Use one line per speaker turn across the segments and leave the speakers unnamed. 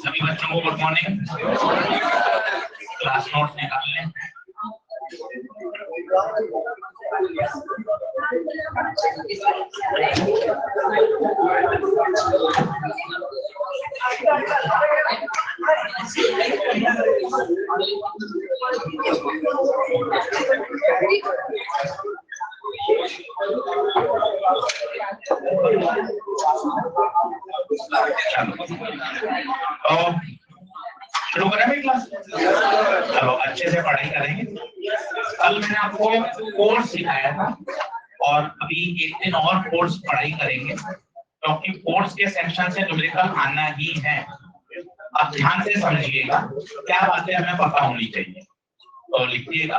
सभी बच्चों को गुड मॉर्निंग। क्लास नोट्स निकाल लें। तो शुरू करें भाई क्लास। चलो अच्छे से पढ़ाई करेंगे। कल मैंने आपको कोर्स सिखाया था और अभी एक दिन और कोर्स पढ़ाई करेंगे, क्योंकि कोर्स के सेक्शन से न्यूमेरिकल आना ही है। अब ध्यान से समझिएगा, क्या बातें हमें पता होनी चाहिए। तो लिखिएगा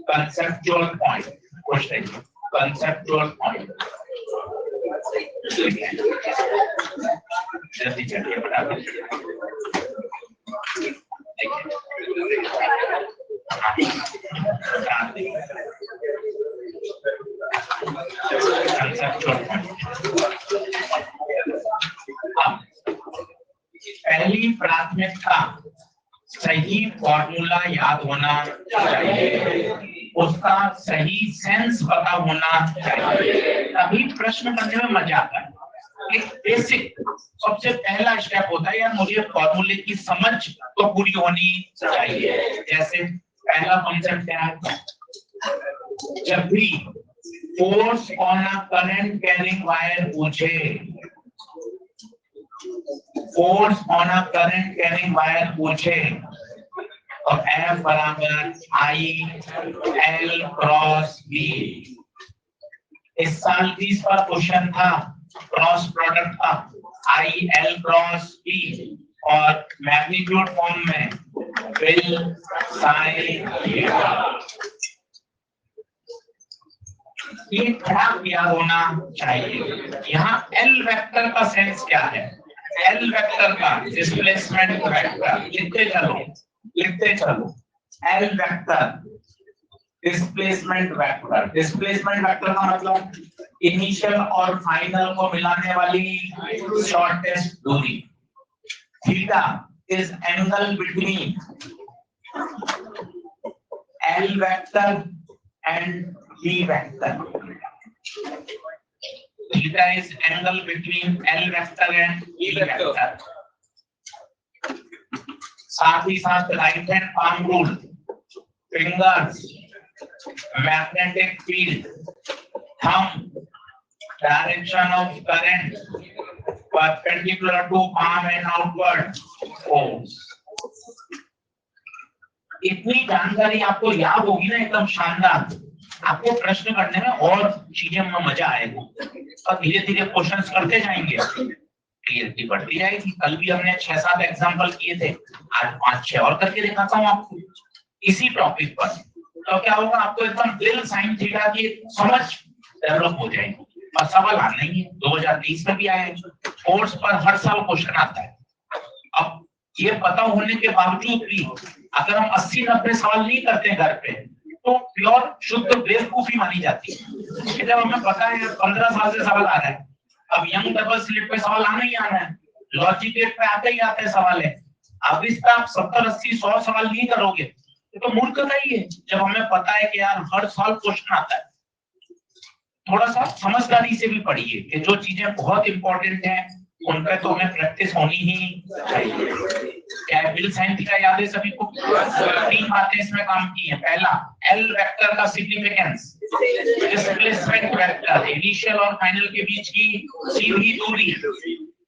कंसेप्चुअल पॉइंट, कुछ नहीं, कंसेप्चुअल पॉइंट। जल्दी चलिए बराबर। पहली प्राथमिकता, सही फॉर्मूला याद होना चाहिए, उसका सही सेंस पता होना चाहिए, तभी प्रश्न करने में मजा आता है। एक बेसिक सबसे पहला स्टेप होता है यार, मुझे फॉर्मूले की समझ तो पूरी होनी चाहिए। जैसे पहला कॉन्सेप्ट क्या है, जब भी force on a current carrying wire पूछे, force on a current carrying wire पूछे और F बराबर I L क्रॉस B। इस साल 20 का क्वेश्चन था, क्रॉस प्रोडक्ट था I L क्रॉस B और मैग्नीट्यूड फॉर्म में विल साइन थीटा। ये खड़ा किया होना चाहिए। यहाँ L वेक्टर का सेंस क्या है, L वेक्टर का डिस्प्लेसमेंट वेक्टर। लिखते चलो L vector displacement vector. Displacement vector का मतलब इनिशियल और फाइनल को मिलाने वाली शॉर्टेस्ट दूरी। Theta is angle between L vector and B vector. Theta is angle between L vector and B vector. साथ ही साथ right hand palm rule, fingers, magnetic field, thumb, direction of current perpendicular to palm and outward force. इतनी जानकारी आपको याद होगी ना, एकदम शानदार, आपको प्रश्न करने में और चीजें में मजा आएगा और धीरे धीरे क्वेश्चंस करते जाएंगे, क्लियरिटी बढ़ती जाएगी। कल भी हमने 6-7 एग्जांपल किए थे, आज 5-6 और करके दिखाता हूँ आपको इसी टॉपिक पर। तो क्या होगा, आपको एकदम दिल साइन थीटा की समझ डेवलप हो जाएगी और सवाल आना ही है। 2023 में भी आया है, फोर्स पर हर साल क्वेश्चन आता है। अब ये पता होने के बावजूद भी अगर हम 80-90 सवाल नहीं करते घर पे तो प्योर शुद्ध बेवकूफी मानी जाती है। जब हमें पता है 15 साल से सवाल आ रहा है, अब यंग डबल स्लिप पे सवाल आना ही आना है, लॉजिक गेट पे आते ही आते सवाल है। अब इसका आप 70-80-100 सवाल नहीं करोगे तो मूर्खता ही है। जब हमें पता है कि यार हर साल क्वेश्चन आता है, थोड़ा सा समझदारी से भी पढ़िए कि जो चीजें बहुत इंपॉर्टेंट हैं उन पे तो हमें प्रैक्टिस होनी ही चाहिए। क्या विल साइन थीटा याद है सभी को? 3 बातें इसमें काम की है। पहला, एल वेक्टर का सिग्निफिकेंस, डिस्प्लेसमेंट वेक्टर, इनिशियल और फाइनल के बीच की सीधी दूरी।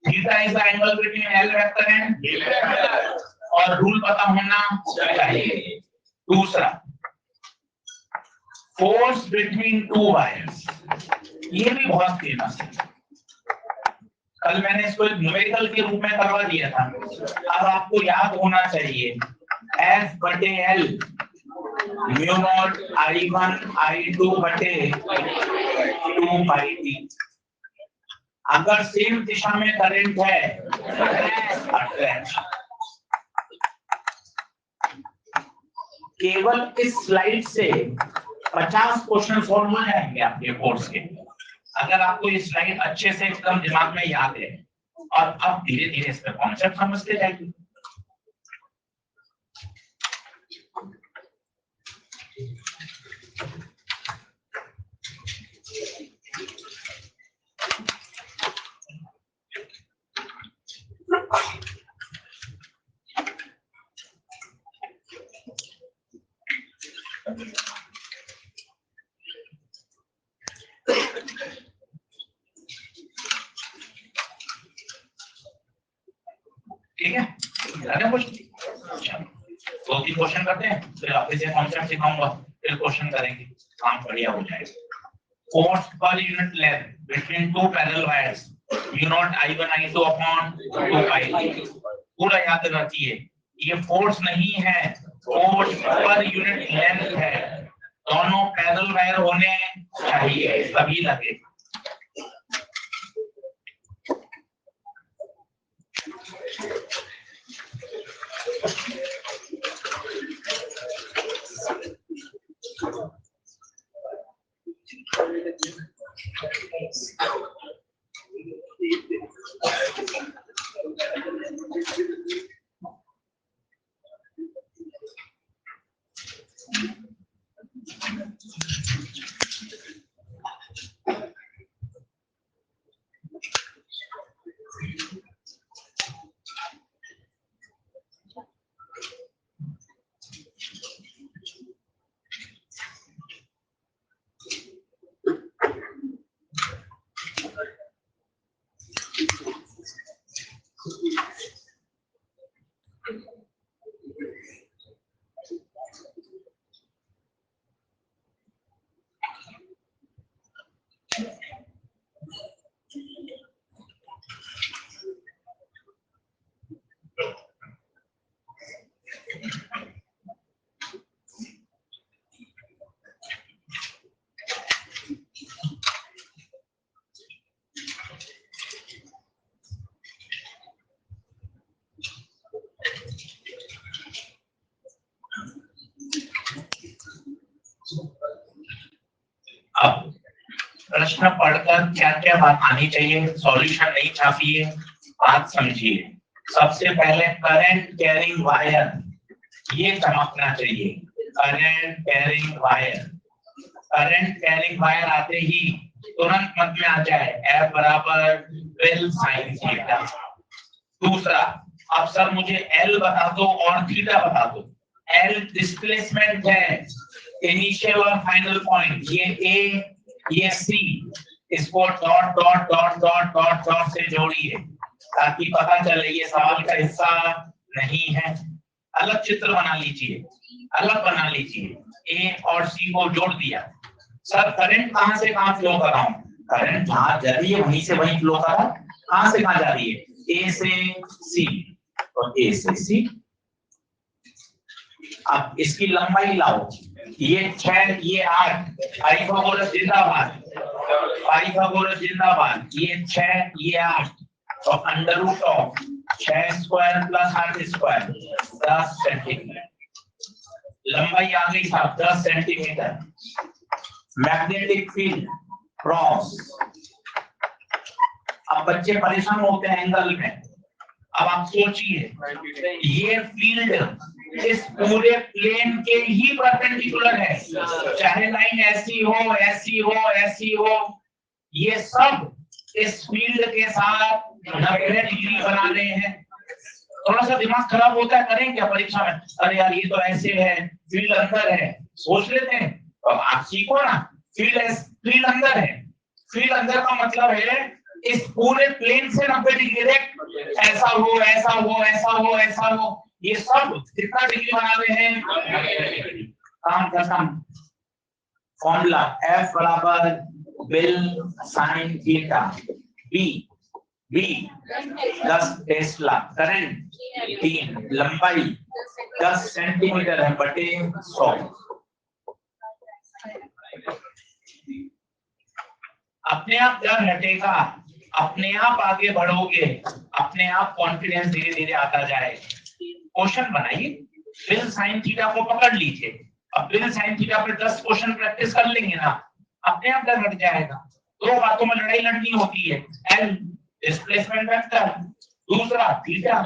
Theta is the angle between L vector and B vector, और रूल पता होना चाहिए। दूसरा, फोर्स बिटवीन टू वायर्स, ये भी बहुत फेमस है। कल मैंने इसको एक न्यूमेरिकल के रूप में करवा दिया था। अब आपको याद होना चाहिए F बटे L mu naught I1 I2 बटे 2 पाई टी। अगर सेम दिशा में करंट है अट्रैक्शन। केवल इस स्लाइड से 50 क्वेश्चन सॉल्व हो जाएंगे आपके कोर्स के, अगर आपको ये स्लाइड अच्छे से एकदम दिमाग में याद है और आप धीरे धीरे इसका कॉन्सेप्ट समझते जाएंगे। ठीक है, दो तीन क्वेश्चन करते हैं, फिर वापस ये कॉन्सेप्ट सिखाऊंगा, फिर क्वेश्चन करेंगे, काम बढ़िया हो जाएगा। Force per unit length between two parallel wires mu naught I1 I2 upon 2 पाई। पूरा याद रखिए, ये फोर्स नहीं है, फोर्स पर यूनिट लेंथ है। दोनों पैरेलल वायर होने चाहिए तभी लगे। अब प्रश्न पढ़कर क्या क्या बात आनी चाहिए, सॉल्यूशन नहीं छापिए, बात समझिए। सबसे पहले करंट कैरिंग वायर, ये चमकना चाहिए। Current carrying wire, current carrying wire आते ही तुरंत मत में आ जाए F बराबर 12 sin थीटा। दूसरा, अब सर मुझे L बता दो और थीटा बता दो। L डिस्प्लेसमेंट है, इनिशियल और फाइनल पॉइंट, ये A ये C, इसको dot dot dot dot dot dot से जोड़िए ताकि पता चले ये सवाल का हिस्सा नहीं है। अलग चित्र बना लीजिए, अलग बना लीजिए। A और C को जोड़ दिया। सर करंट कहां से कहां फ्लो कर रहा हूं? करंट जहां जा रही है वहीं से वहीं फ्लो कर रहा है। कहां से कहां जा रही है? A से C और A से C। अब इसकी लंबाई लाओ, ये 6 ये 8, पाइथागोरस जिंदाबाद, पाइथागोरस जिंदाबाद। ये 6 ये 8 तो under root of 6 square plus 8 square 10 centimetre. लंबाई आ गई साहब 10 सेंटीमीटर। मैग्नेटिक फील्ड क्रॉस, अब बच्चे परेशान होते हैं एंगल में। अब आप सोचिए ये फील्ड इस पूरे प्लेन के ही परपेंडिकुलर है, चाहे लाइन ऐसी हो ऐसी हो ऐसी हो, ये सब इस फील्ड के साथ 90 डिग्री बना रहे हैं। थोड़ा सा दिमाग खराब होता है, करें क्या परीक्षा में? अरे यार ये तो ऐसे है, फील्ड अंदर है, सोच लेते हैं। तो आप सीखो ना, फील्ड अंदर है। फील्ड अंदर का मतलब है इस पूरे प्लेन से 90 डिग्री, ऐसा हो ऐसा हो ऐसा हो ऐसा हो, ये सब कितना डिग्री बना रहे हैं? काम खत्म। फॉर्मूला F बराबर BIL sine theta, B 10 tesla, current 3, लंबाई 10 सेंटीमीटर है बटे 100। अपने आप डर हटेगा, अपने आप आगे बढ़ोगे, अपने आप कॉन्फिडेंस धीरे धीरे आता जाए। क्वेश्चन बनाइए, बिल साइन थीटा को पकड़ लीजिए, अब बिल साइन थीटा पे 10 क्वेश्चन प्रैक्टिस कर लेंगे ना, अपने आप डर हट जाएगा। दो बातों में लड़ाई लड़नी होती है, एल डिस्प्लेसमेंट वेक्टर, दूसरा थीटा।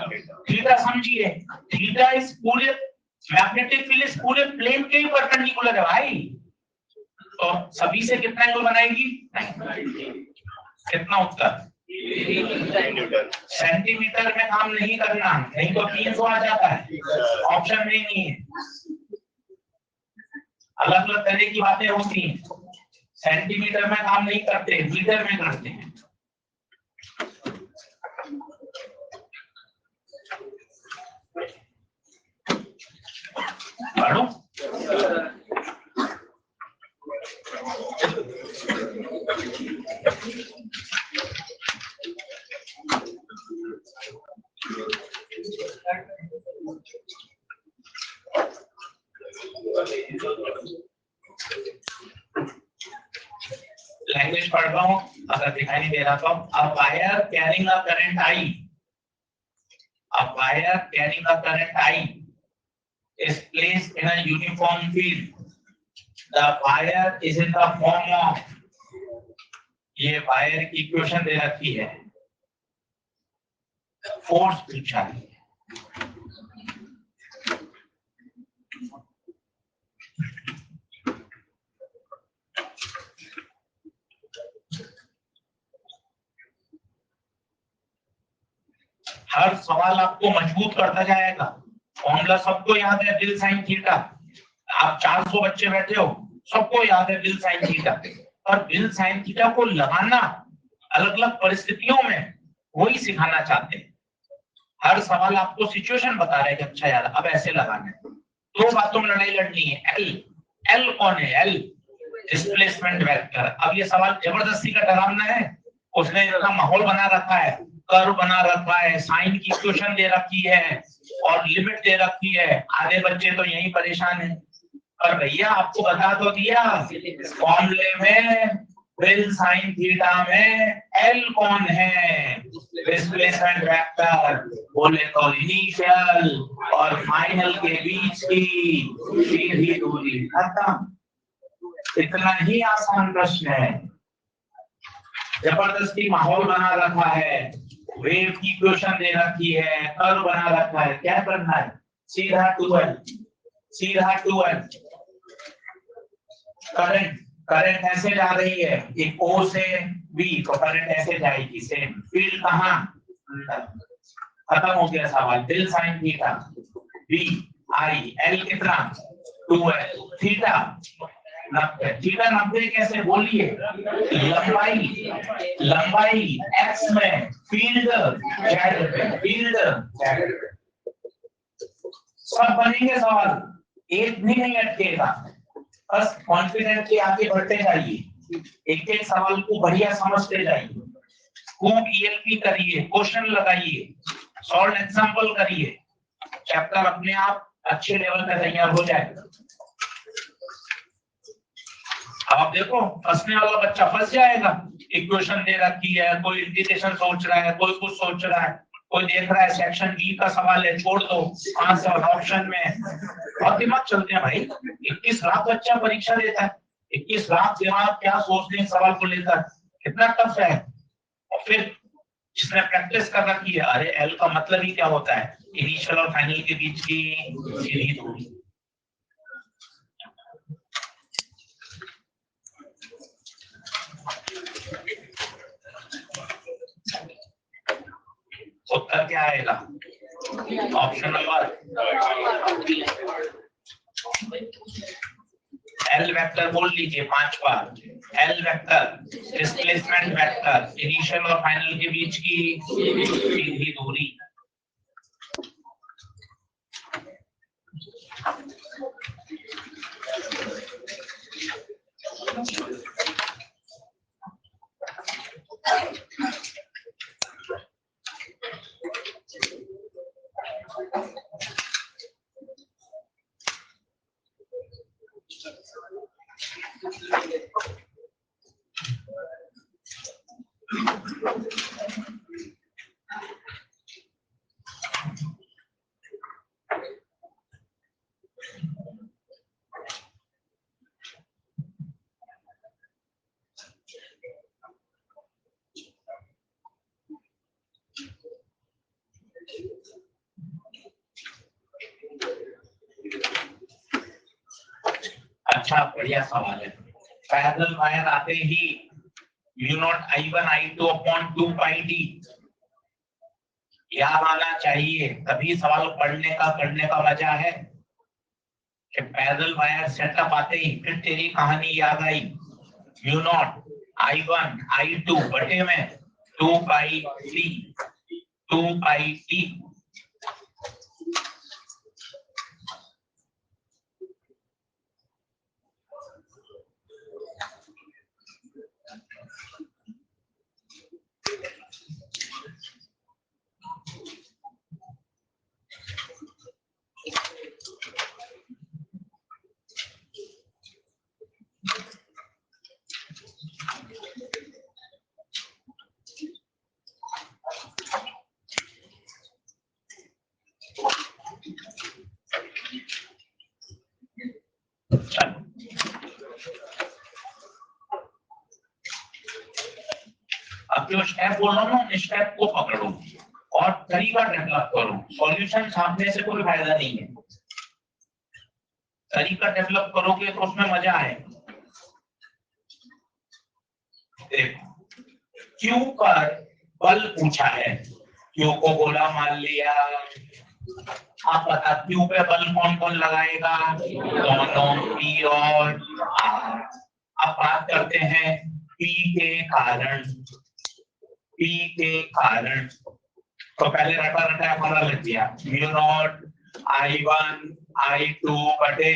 थीटा समझिए, थीटा इस पूरे मैग्नेटिक फील्ड इस पूरे प्लेन के ही परपेंडिकुलर है भाई, तो सभी से कितना एंगल बनाएगी, कितना उत्तर, सेंटीमीटर में काम नहीं करना, नहीं तो 300 आ जाता है, ऑप्शन में नहीं है। अलग अलग तरह की बातें होती हैं, सेंटीमीटर में काम नहीं करते, मीटर में करते हैं। पढ़ो, लैंग्वेज पढ़ रहा हूं, अगर दिखाई नहीं दे रहा तो। A wire carrying a current I, a wire carrying a current I is placed in a uniform field. The wire is in the form of, ये वायर की इक्वेशन दे रखी है, फोर्स पूछा है। हर सवाल आपको मजबूत करता जाएगा। फॉर्मूला सबको याद है, बिल साइन थीटा। आप 400 बच्चे बैठे हो, सबको याद है बिल साइन थीटा। और बिल साइन थीटा को लगाना अलग अलग परिस्थितियों में, वही सिखाना चाहते हैं। हर सवाल आपको सिचुएशन बता रहे हैं कि अच्छा यार अब ऐसे लगाना है। दो बातों में लड़ाई लड़नी है, एल कौन है, एल डिस्प्लेसमेंट वेक्टर। अब ये सवाल जबरदस्ती का डरावना है, उसने इतना माहौल बना रखा है, कर्व बना रखा है, साइन की इक्वेशन दे रखी है और लिमिट दे रखी है। आधे बच्चे तो यही परेशान है। पर भैया आपको बता तो दिया, फॉर्मूले में बिल साइन थीटा में एल कौन है, डिस्प्लेसमेंट वेक्टर। बोले तो इनिशियल और फाइनल के बीच की सीधी दूरी। खत्म, इतना ही आसान प्रश्न है। जबरदस्ती माहौल बना रखा है, वेव की इक्वेशन दे रखी है, कर्व बना रखा है, क्या करना है, सीधा टू एल, सीधा टू एल। करंट ऐसे जा रही है, एक ओ से बी, तो करंट ऐसे जाएगी, सेम फील्ड कहां, खत्म हो गया सवाल। BIL sine theta, B I, L कितना, 2एल, थीटा 90। थीटा 90 कैसे बोलिए, लंबाई एक्स में, फील्ड जेड पे, फील्ड जेड पे। सब बनेंगे सवाल, एक भी नहीं अटकेगा। बस कॉन्फिडेंटली आगे बढ़ते जाइए, एक एक सवाल को बढ़िया समझते जाइए, खूब ईएलपी करिए, क्वेश्चन लगाइए, सॉल्व एग्जांपल करिए, चैप्टर अपने आप अच्छे लेवल पे तैयार हो जाएगा। आप देखो, फंसने वाला बच्चा फंस जाएगा। इक्वेशन दे रखी है, कोई इंटीग्रेशन सोच रहा है, कोई कुछ सोच रहा है, कोई देख रहा है सेक्शन बी का सवाल है, छोड़ दो, आंसर ऑप्शन में। और दिमाग चलते हैं भाई, 21 लाख बच्चा परीक्षा देता है, 21 लाख दिमाग क्या सोचते हैं सवाल को लेकर, कितना टफ है। और फिर जिसने प्रैक्टिस कर रखी है, अरे एल का मतलब ही क्या होता है, इनिशियल और फाइनल के बीच की सीधी दूरी। उत्तर क्या आएगा, ऑप्शन नंबर एल वेक्टर बोल लीजिए 5 बार, L vector displacement vector, initial और फाइनल के बीच की सीधी दूरी। अच्छा, बढ़िया सवाल है। पैरेलल वायर आते ही mu naught I1 I2 upon 2 pi D याद आना चाहिए, तभी सवाल पढ़ने का करने का मजा है। कि पैरेलल वायर सेटअप आते ही फिर तेरी कहानी याद आई। म्यू नॉट I1 I2 बटे में 2 पाई टी। अब जो स्टेप बोल रहा हूँ ना, स्टेप को पकड़ो और तरीका डेवलप करो। सॉल्यूशन छापने से कोई फायदा नहीं है, तरीका डेवलप करोगे तो उसमें मजा आएगा। देखो, क्यू पर बल पूछा है, क्यू को गोला मान लिया। आप बता क्यू पे बल कौन कौन लगाएगा? दोनों पी और आर। अब बात करते हैं पी के कारण। पी के कारण तो पहले रटा रटा हमारा लग गया, म्यू नॉट I1 I2 बटे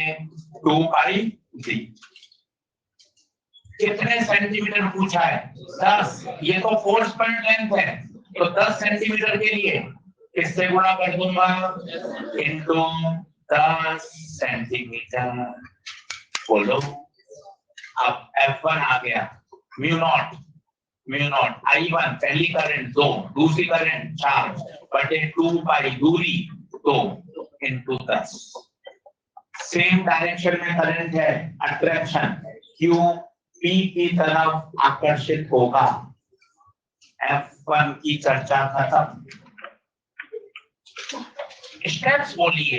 2 पाई डी। कितने सेंटीमीटर पूछा है? 10। ये तो फोर्स पॉइंट लेंथ है, तो 10 सेंटीमीटर के लिए किससे गुणा कर दूंगा? Into 10 centimetre. बोलो, अब F1 आ गया, म्यू नॉट I1 पहली करंट 2, दूसरी करंट 4 बटे 2 पाई दूरी 2 इनटू 10। सेम डायरेक्शन में करंट है, अट्रैक्शन Q P की तरफ आकर्षित होगा। F1 की चर्चा खत्म। स्टेप्स बोलिए,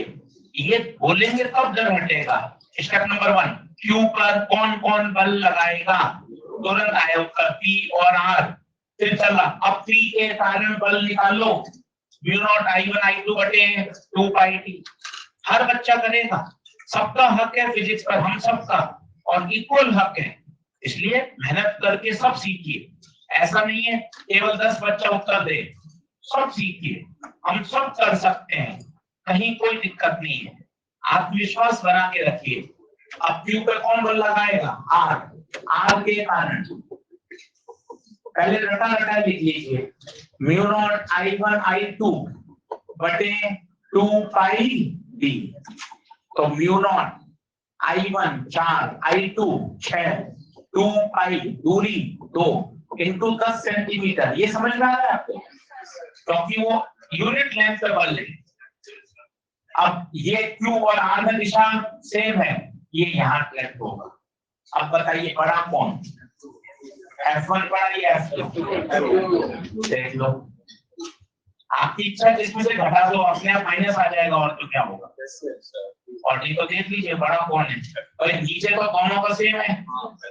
ये बोलेंगे तब डर हटेगा। स्टेप नंबर 1, Q पर कौन कौन बल लगाएगा? तुरंत आया उत्तर P और R। फिर चला, अब P के कारण बल निकालो, म्यू नॉट I1 I2 बटे 2 पाई टी। हर बच्चा करेगा, सबका हक है फिजिक्स पर, हम सबका, और इक्वल हक है, इसलिए मेहनत करके सब सीखिए। ऐसा नहीं है केवल 10 बच्चा उत्तर दे, सब सीखिए, हम सब कर सकते हैं, कहीं कोई दिक्कत नहीं है। आत्मविश्वास बना के रखिए। अब Q पे कौन बल लगाएगा? R के कारण। पहले रटा रटा लिख लीजिए, म्यू नॉट I1 I2 बटे 2 पाई डी। तो म्यू नॉट I1 4, I2 6, 2 पाई दूरी 2 इनटू 10 सेंटीमीटर। ये समझ में आ रहा है आपको? क्योंकि वो यूनिट लेंथ पे बल है। अब ये Q और R में दिशा सेम है, ये यहाँ ट्रैक होगा। अब बताइए बड़ा कौन? F1 बड़ा या F2? देख लो, आपकी इच्छा जिसमें से घटा दो, अपने आप माइनस आ जाएगा, और तो क्या होगा। और नहीं तो देख लीजिए बड़ा कौन है। और नीचे तो दोनों का सेम है,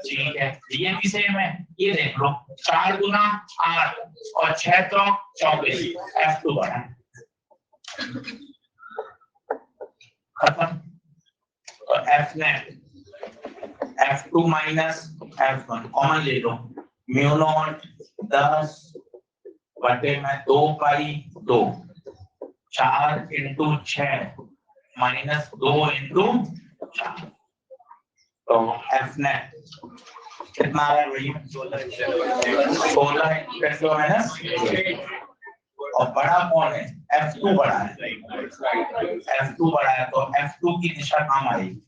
ठीक है, ये भी सेम है। ये देख लो, 4 गुना 8 और 6 तो 24, F2 बड़ा है। खत्म। तो F net F2 minus F1 common ले लो, म्यू नॉट 10 बटे में 2 पाई 2, 4 इंटू 6 माइनस 2 इंटू 4। तो F नेट कितना आ रहा है भाई? 16 इंटू माइनस। और बड़ा कौन है? F2 बड़ा है। F2 बड़ा है तो F2 की दिशा कहाँ आएगी?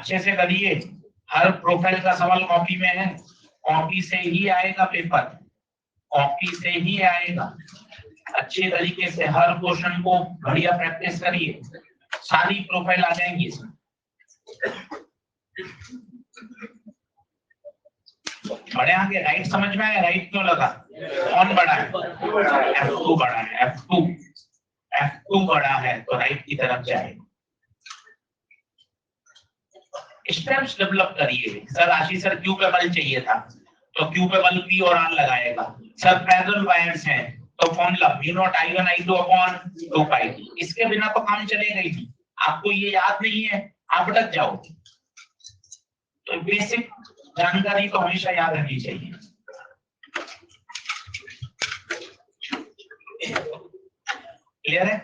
अच्छे से करिए, हर प्रोफाइल का सवाल कॉपी में है, कॉपी से ही आएगा पेपर, कॉपी से ही आएगा। अच्छे तरीके से हर क्वेश्चन को बढ़िया प्रैक्टिस करिए, सारी प्रोफाइल आ जाएंगी इसमें। बड़े आगे राइट समझ में आया? राइट क्यों लगा? कौन बड़ा है? F2 बड़ा है, F2 बड़ा है तो राइट की तरफ जाएगा। स्टेप्स डेवलप करिए। सर आशीष सर क्यू पे बल चाहिए था तो क्यू पे बल P और R लगाएगा। सर पैरेलल वायर्स हैं तो formula V0 I1 I2 upon 2 पाई। इसके बिना तो काम चलेगा ही नहीं। आपको ये याद नहीं है, आप अटक जाओ। तो बेसिक जानकारी तो हमेशा याद रहनी चाहिए। क्लियर है?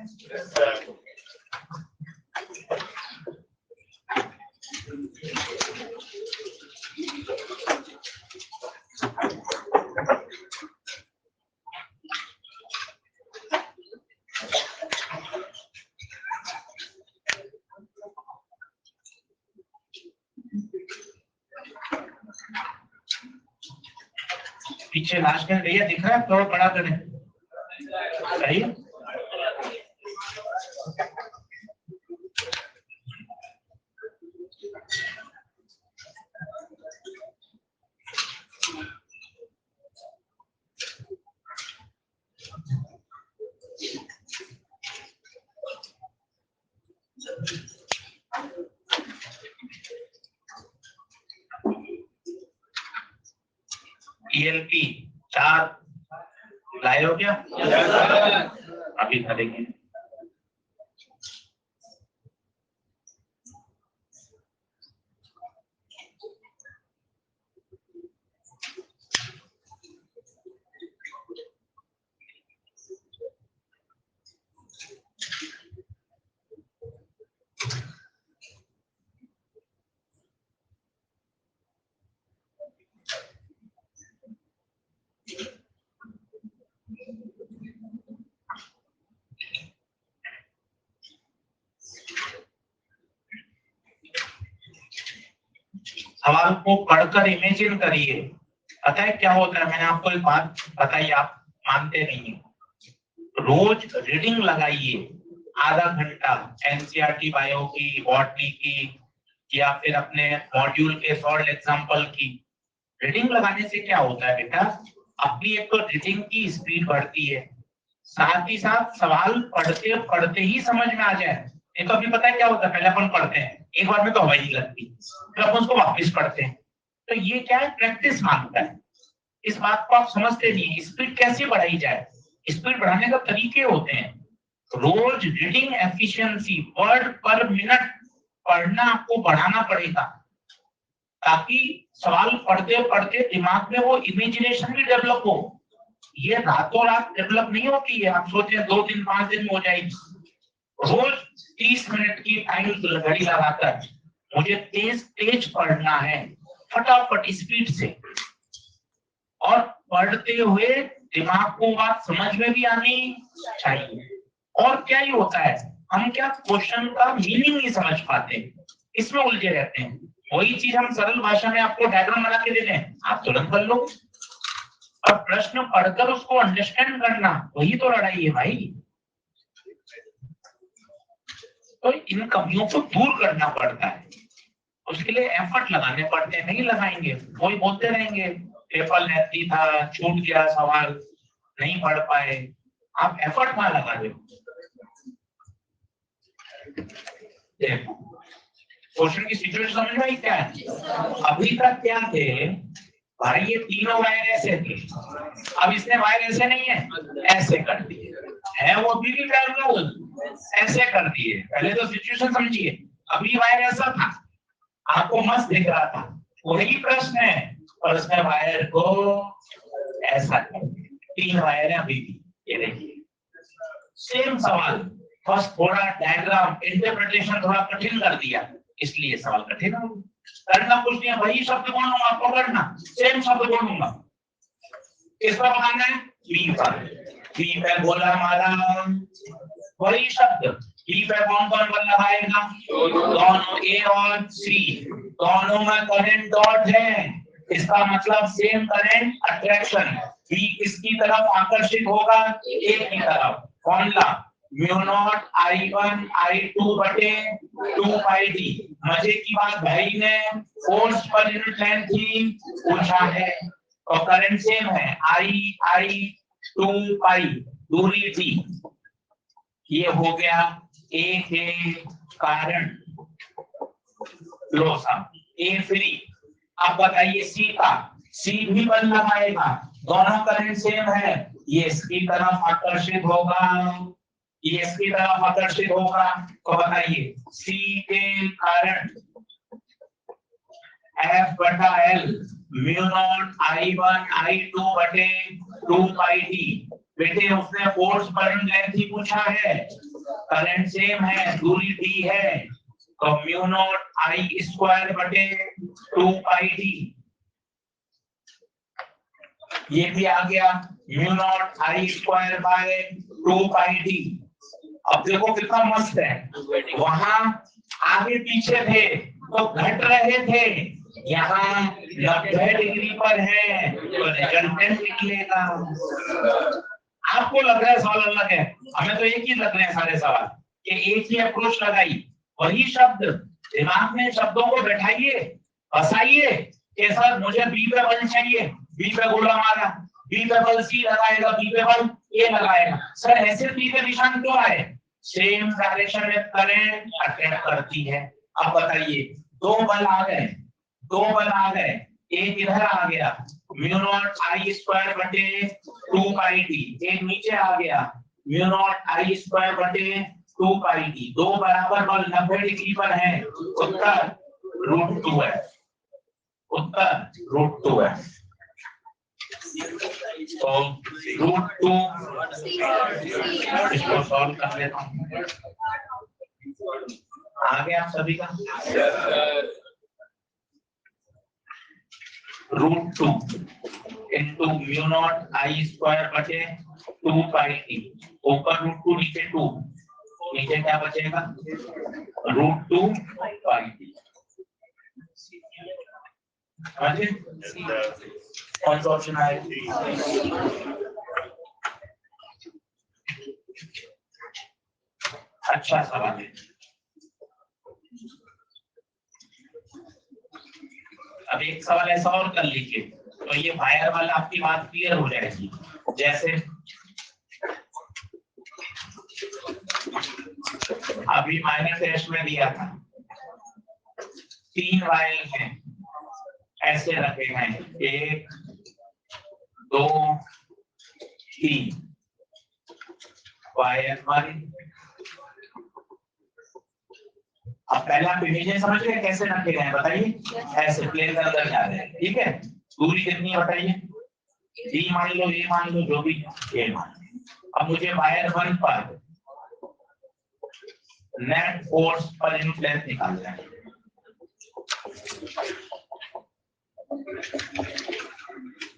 पीछे लास्ट में भैया दिख रहा है, थोड़ा बड़ा करें। सही है? ELP 4 लाए हो क्या? अभी करेंगे। सवाल को पढ़कर इमेजिन करिए। पता है क्या होता है? मैंने आपको एक बात बताई, आप मानते नहीं है। रोज रीडिंग लगाइए आधा घंटा, एनसीईआरटी बायो की, बॉटनी की, या फिर अपने मॉड्यूल के शॉर्ट एग्जांपल की। रीडिंग लगाने से क्या होता है बेटा? अपनी एक तो रीडिंग की स्पीड बढ़ती है, साथ ही साथ सवाल पढ़ते पढ़ते ही समझ में आ जाए। ये तो अभी पता है क्या होता है, पहले अपन पढ़ते हैं, एक बार में तो हवा ही नहीं लगती, फिर अपन उसको वापस पढ़ते हैं। तो ये क्या है? प्रैक्टिस मांगता है। इस बात को आप समझते नहीं है। स्पीड कैसे बढ़ाई जाए? स्पीड बढ़ाने का तरीके होते हैं। रोज reading efficiency, word per minute पढ़ना आपको बढ़ाना पड़ेगा, ताकि सवाल पढ़ते पढ़ते दिमाग में वो इमेजिनेशन भी डेवलप हो। ये रातों रात डेवलप नहीं होती है। आप सोचे 2 दिन 5 दिन में हो जाएगी। रोज 30 मिनट की टाइम घड़ी लगाकर मुझे तेज तेज पढ़ना है, फटाफट स्पीड से, और पढ़ते हुए दिमाग को बात समझ में भी आनी चाहिए। और क्या ही होता है, हम क्या क्वेश्चन का मीनिंग नहीं समझ पाते, इसमें उलझे रहते हैं। वही चीज हम सरल भाषा में आपको डायग्राम बना के देते हैं, आप तुरंत कर लो। और प्रश्न पढ़कर उसको अंडरस्टैंड करना, वही तो लड़ाई है भाई। तो इन कमियों को दूर करना पड़ता है, उसके लिए एफर्ट लगाने पड़ते हैं। नहीं लगाएंगे कोई बोलते रहेंगे पेपर लेती था, छूट गया सवाल, नहीं पढ़ पाए। आप एफर्ट ना लगा दो। देखो क्वेश्चन की सिचुएशन समझ में आई क्या है? अभी तक क्या थे भाई, ये तीनों वायर ऐसे थे, अब इसने वायर ऐसे नहीं है, ऐसे कर दिए है, वो भी पैरेलल ऐसे कर दिए। पहले तो सिचुएशन समझिए, अभी वायर ऐसा था, आपको मस्त दिख रहा था, वही प्रश्न है, और उसने वायर को ऐसा कर दिया। 3 वायर है अभी भी, ये देखिए सेम सवाल, बस थोड़ा डायग्राम इंटरप्रिटेशन थोड़ा कठिन कर दिया, इसलिए सवाल कठिन हो गया। करना कुछ नहीं है, वही शब्द बोलूंगा, पकड़ना सेम शब्द बोलूंगा। किस पर बनाना है? बी पर। बी पे बोला हमारा वही शब्द, बी पे कौन कौन बल लगाएगा? दोनों ए और सी, दोनों में करंट डॉट है, इसका मतलब सेम करंट अट्रैक्शन। बी किसकी तरफ आकर्षित होगा? ए की तरफ। Formula mu naught I1 I2 बटे 2 पाई डी। मजे की बात, भाई ने फोर्स पर यूनिट लेंथ ही पूछा है और करंट सेम है, I2 पाई, दूरी थी। ये हो गया ए के कारण। लो साहब ए फ्री। अब बताइए सी का, सी भी बल लगाएगा, दोनों करंट सेम है, ये इसकी तरफ आकर्षित होगा, ये इसकी तरफ आकर्षित होगा। तो बताइए सी के कारण F बटा L mu naught I1 I2 बटे 2 पाई डी। बेटे उसने फोर्स पर लेंथ ही पूछा है, करंट सेम है, दूरी डी है, तो म्यू नॉट I स्क्वायर बटे 2 पाई डी। ये भी आ गया mu naught I square by 2 pi D. अब देखो कितना मस्त है, वहां आगे पीछे थे तो घट रहे थे, यहाँ 90 डिग्री पर है तो रिजल्टेंट निकलेगा। आपको लग रहा है सवाल अलग है, हमें तो एक ही लग रहे हैं सारे सवाल कि एक ही अप्रोच लगाई, वही शब्द दिमाग में शब्दों को बैठाइए, फंसाइए कि सर मुझे बी पे बल चाहिए, बी पे गोला मारा, बी पे बल सी लगाएगा, बी पे बल ए लगाएगा। सर ऐसे बी के निशान क्यों आए? सेम डायरेक्शन में करंट अट्रैक्ट करती है। अब बताइए दो बल आ गए, दो बल आ गए, एक इधर आ गया म्यू नॉट I स्क्वायर बटे 2 पाई डी, एक नीचे आ गया म्यू नॉट I स्क्वायर बटे 2 पाई डी। दो बराबर बल 90 डिग्री पर है, उत्तर √2 है, उत्तर √2 है। तो √2 इसको सॉल्व कर लेता हूँ। आ गया आप सभी का? √2 into mu naught I square बटे 2 पाई डी। ऊपर √2 नीचे 2, नीचे क्या बचेगा? √2 पाई डी। कौन सा ऑप्शन आएगा? अच्छा सवाल है। अब एक सवाल ऐसा और कर लीजिए तो ये वायर वाला आपकी बात क्लियर हो जाएगी। जैसे अभी माइनर टेस्ट में दिया था, 3 वायर हैं, ऐसे रखे हैं 1 2 3, वायर 1। अब पहला डिवीजन समझ गए कैसे रखे गए हैं? बताइए ऐसे प्लेन के अंदर जा रहे हैं, ठीक है। दूरी कितनी है बताइए? डी मान लो, ए मान लो, जो भी ए मान लो। अब मुझे वायर 1 पर net force per unit length निकालना है।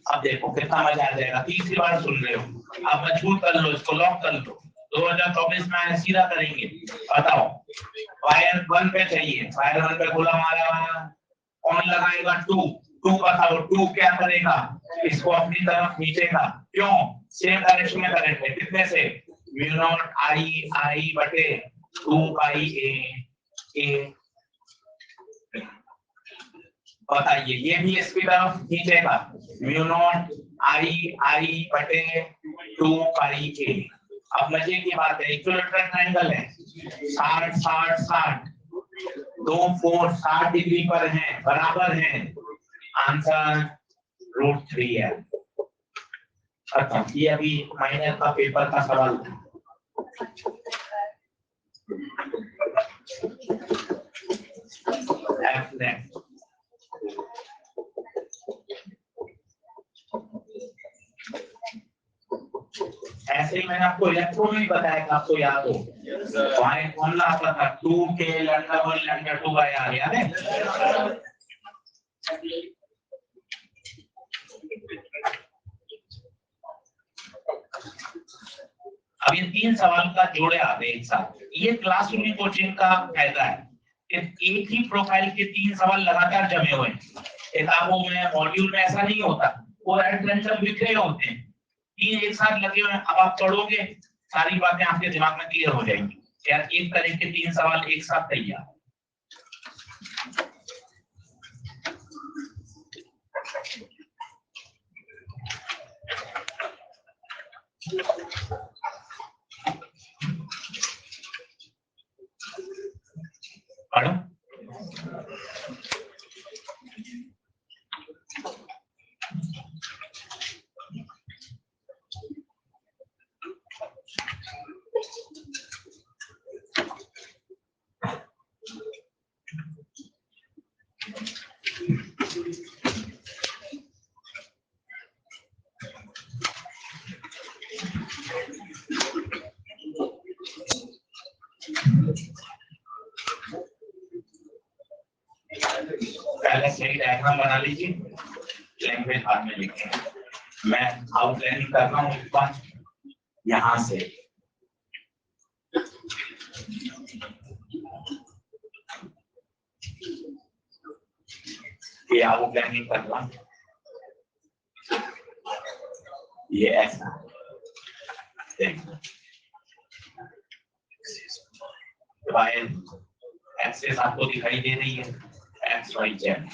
अब देखो कितना मजा आ जाएगा, तीसरी बार सुन रहे हो। अब मजबूत कर लो, इसको लॉक कर लो, 2024 में सीधा करेंगे। बताओ वायर 1 पे चाहिए, वायर 1 पे गोला मारा, कौन लगाएगा? 2 बताओ 2 क्या करेगा? इसको अपनी तरफ खींचेगा, क्यों? सेम डायरेक्शन में करंट है, कितने से? म्यू नॉट I बटे 2 पाई ए। बताइए ये भी इसकी तरफ खींचेगा, म्यू नॉट I बटे 2 पाई ए। अब मजे की बात है, इक्विलैटरल ट्रायंगल है, 60 60 60, दो फोर्स 60 डिग्री पर हैं, बराबर हैं, आंसर √3 है। अच्छा ये अभी माइनर का पेपर का सवाल था। ऐसे ही मैंने आपको इलेक्ट्रॉन में बताया था, आपको याद हो फॉर्मूला आता था 2k λ1 λ2 यार, याद है? अब ये 3 सवाल का जोड़े आ गए एक साथ। ये क्लासरूम कोचिंग का फायदा है, एक ही प्रोफाइल के 3 सवाल लगातार जमे हुए हैं। किताबों में मॉड्यूल में ऐसा नहीं होता, वो एट रैंडम बिखरे होते हैं, 3 एक साथ लगे हुए हैं। अब आप पढ़ोगे सारी बातें आपके दिमाग में क्लियर हो जाएंगी यार, एक तरह के 3 सवाल एक साथ तैयार। पढ़ो। पहले सही डायग्राम बना लीजिए, लैंग्वेज बाद में लिखेंगे। मैं आउटलाइनिंग कर रहा हूँ इस बार यहाँ से। ये आउटलाइनिंग कर रहा हूँ, ये ऐसा एक्सेस आपको दिखाई दे रही है, एक्स वाई जेड,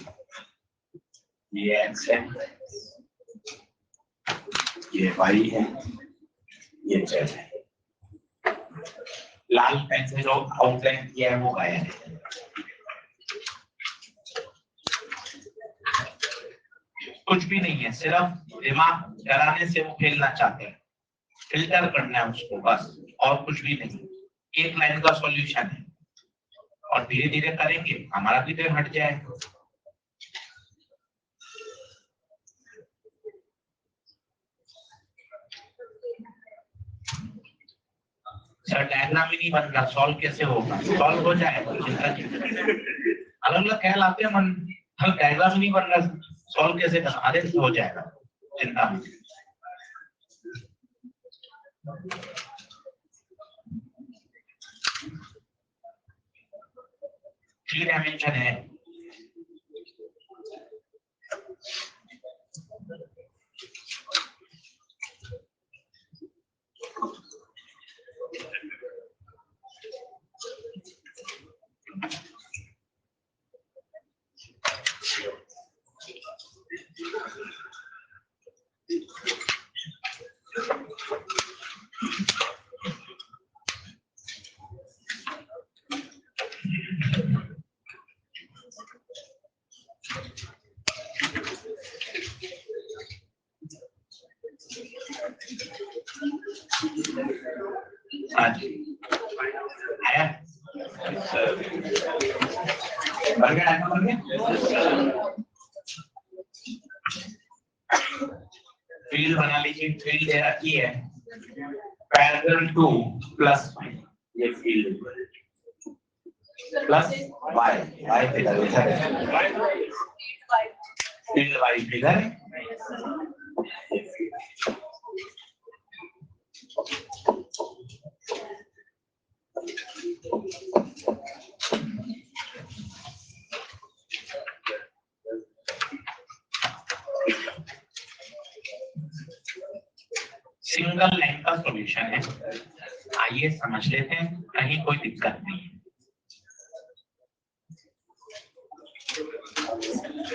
ये एक्स है, ये वाई है, ये जेड है। लाल पेन से जो आउटलाइन किया है वो गायब है। कुछ भी नहीं है, सिर्फ दिमाग डराने से वो खेलना चाहते हैं, फिल्टर करना है उसको बस, और कुछ भी नहीं। एक लाइन का सॉल्यूशन है और धीरे धीरे करेंगे हमारा भी दिल हट जाएगा। सर डायग्राम ही नहीं बन रहा, सॉल्व कैसे होगा? सॉल्व हो जाएगा, चिंता नहीं। अलग अलग ख्याल आते हैं मन, डायग्राम ही नहीं बन रहा, सॉल्व कैसे करना? आधे से हो जाएगा, चिंता नहीं। 3 डायमेंशन है। आया बन गया। फील्ड बना लीजिए, फील्ड दे रखी है पैरेलल टू प्लस, ये field plus Y, Y figure field Y figure. Single line का सॉल्यूशन है, आइए समझ लेते हैं, कहीं कोई दिक्कत नहीं है।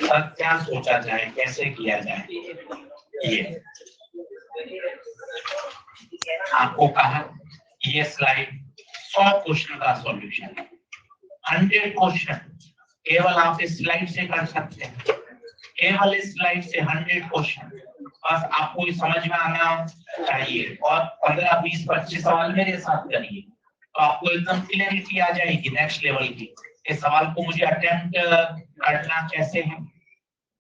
अब क्या सोचा जाए, कैसे किया जाए? ये आपको कहा ये स्लाइड 100 क्वेश्चन का सॉल्यूशन है, 100 क्वेश्चन केवल आप इस स्लाइड से कर सकते हैं, केवल इस स्लाइड से 100 क्वेश्चन, बस आपको समझ में आना चाहिए। और 15, 20, 25 सवाल मेरे साथ करिए तो आपको एकदम क्लियरिटी आ जाएगी नेक्स्ट लेवल की। इस सवाल को मुझे अटेम्प्ट करना कैसे है।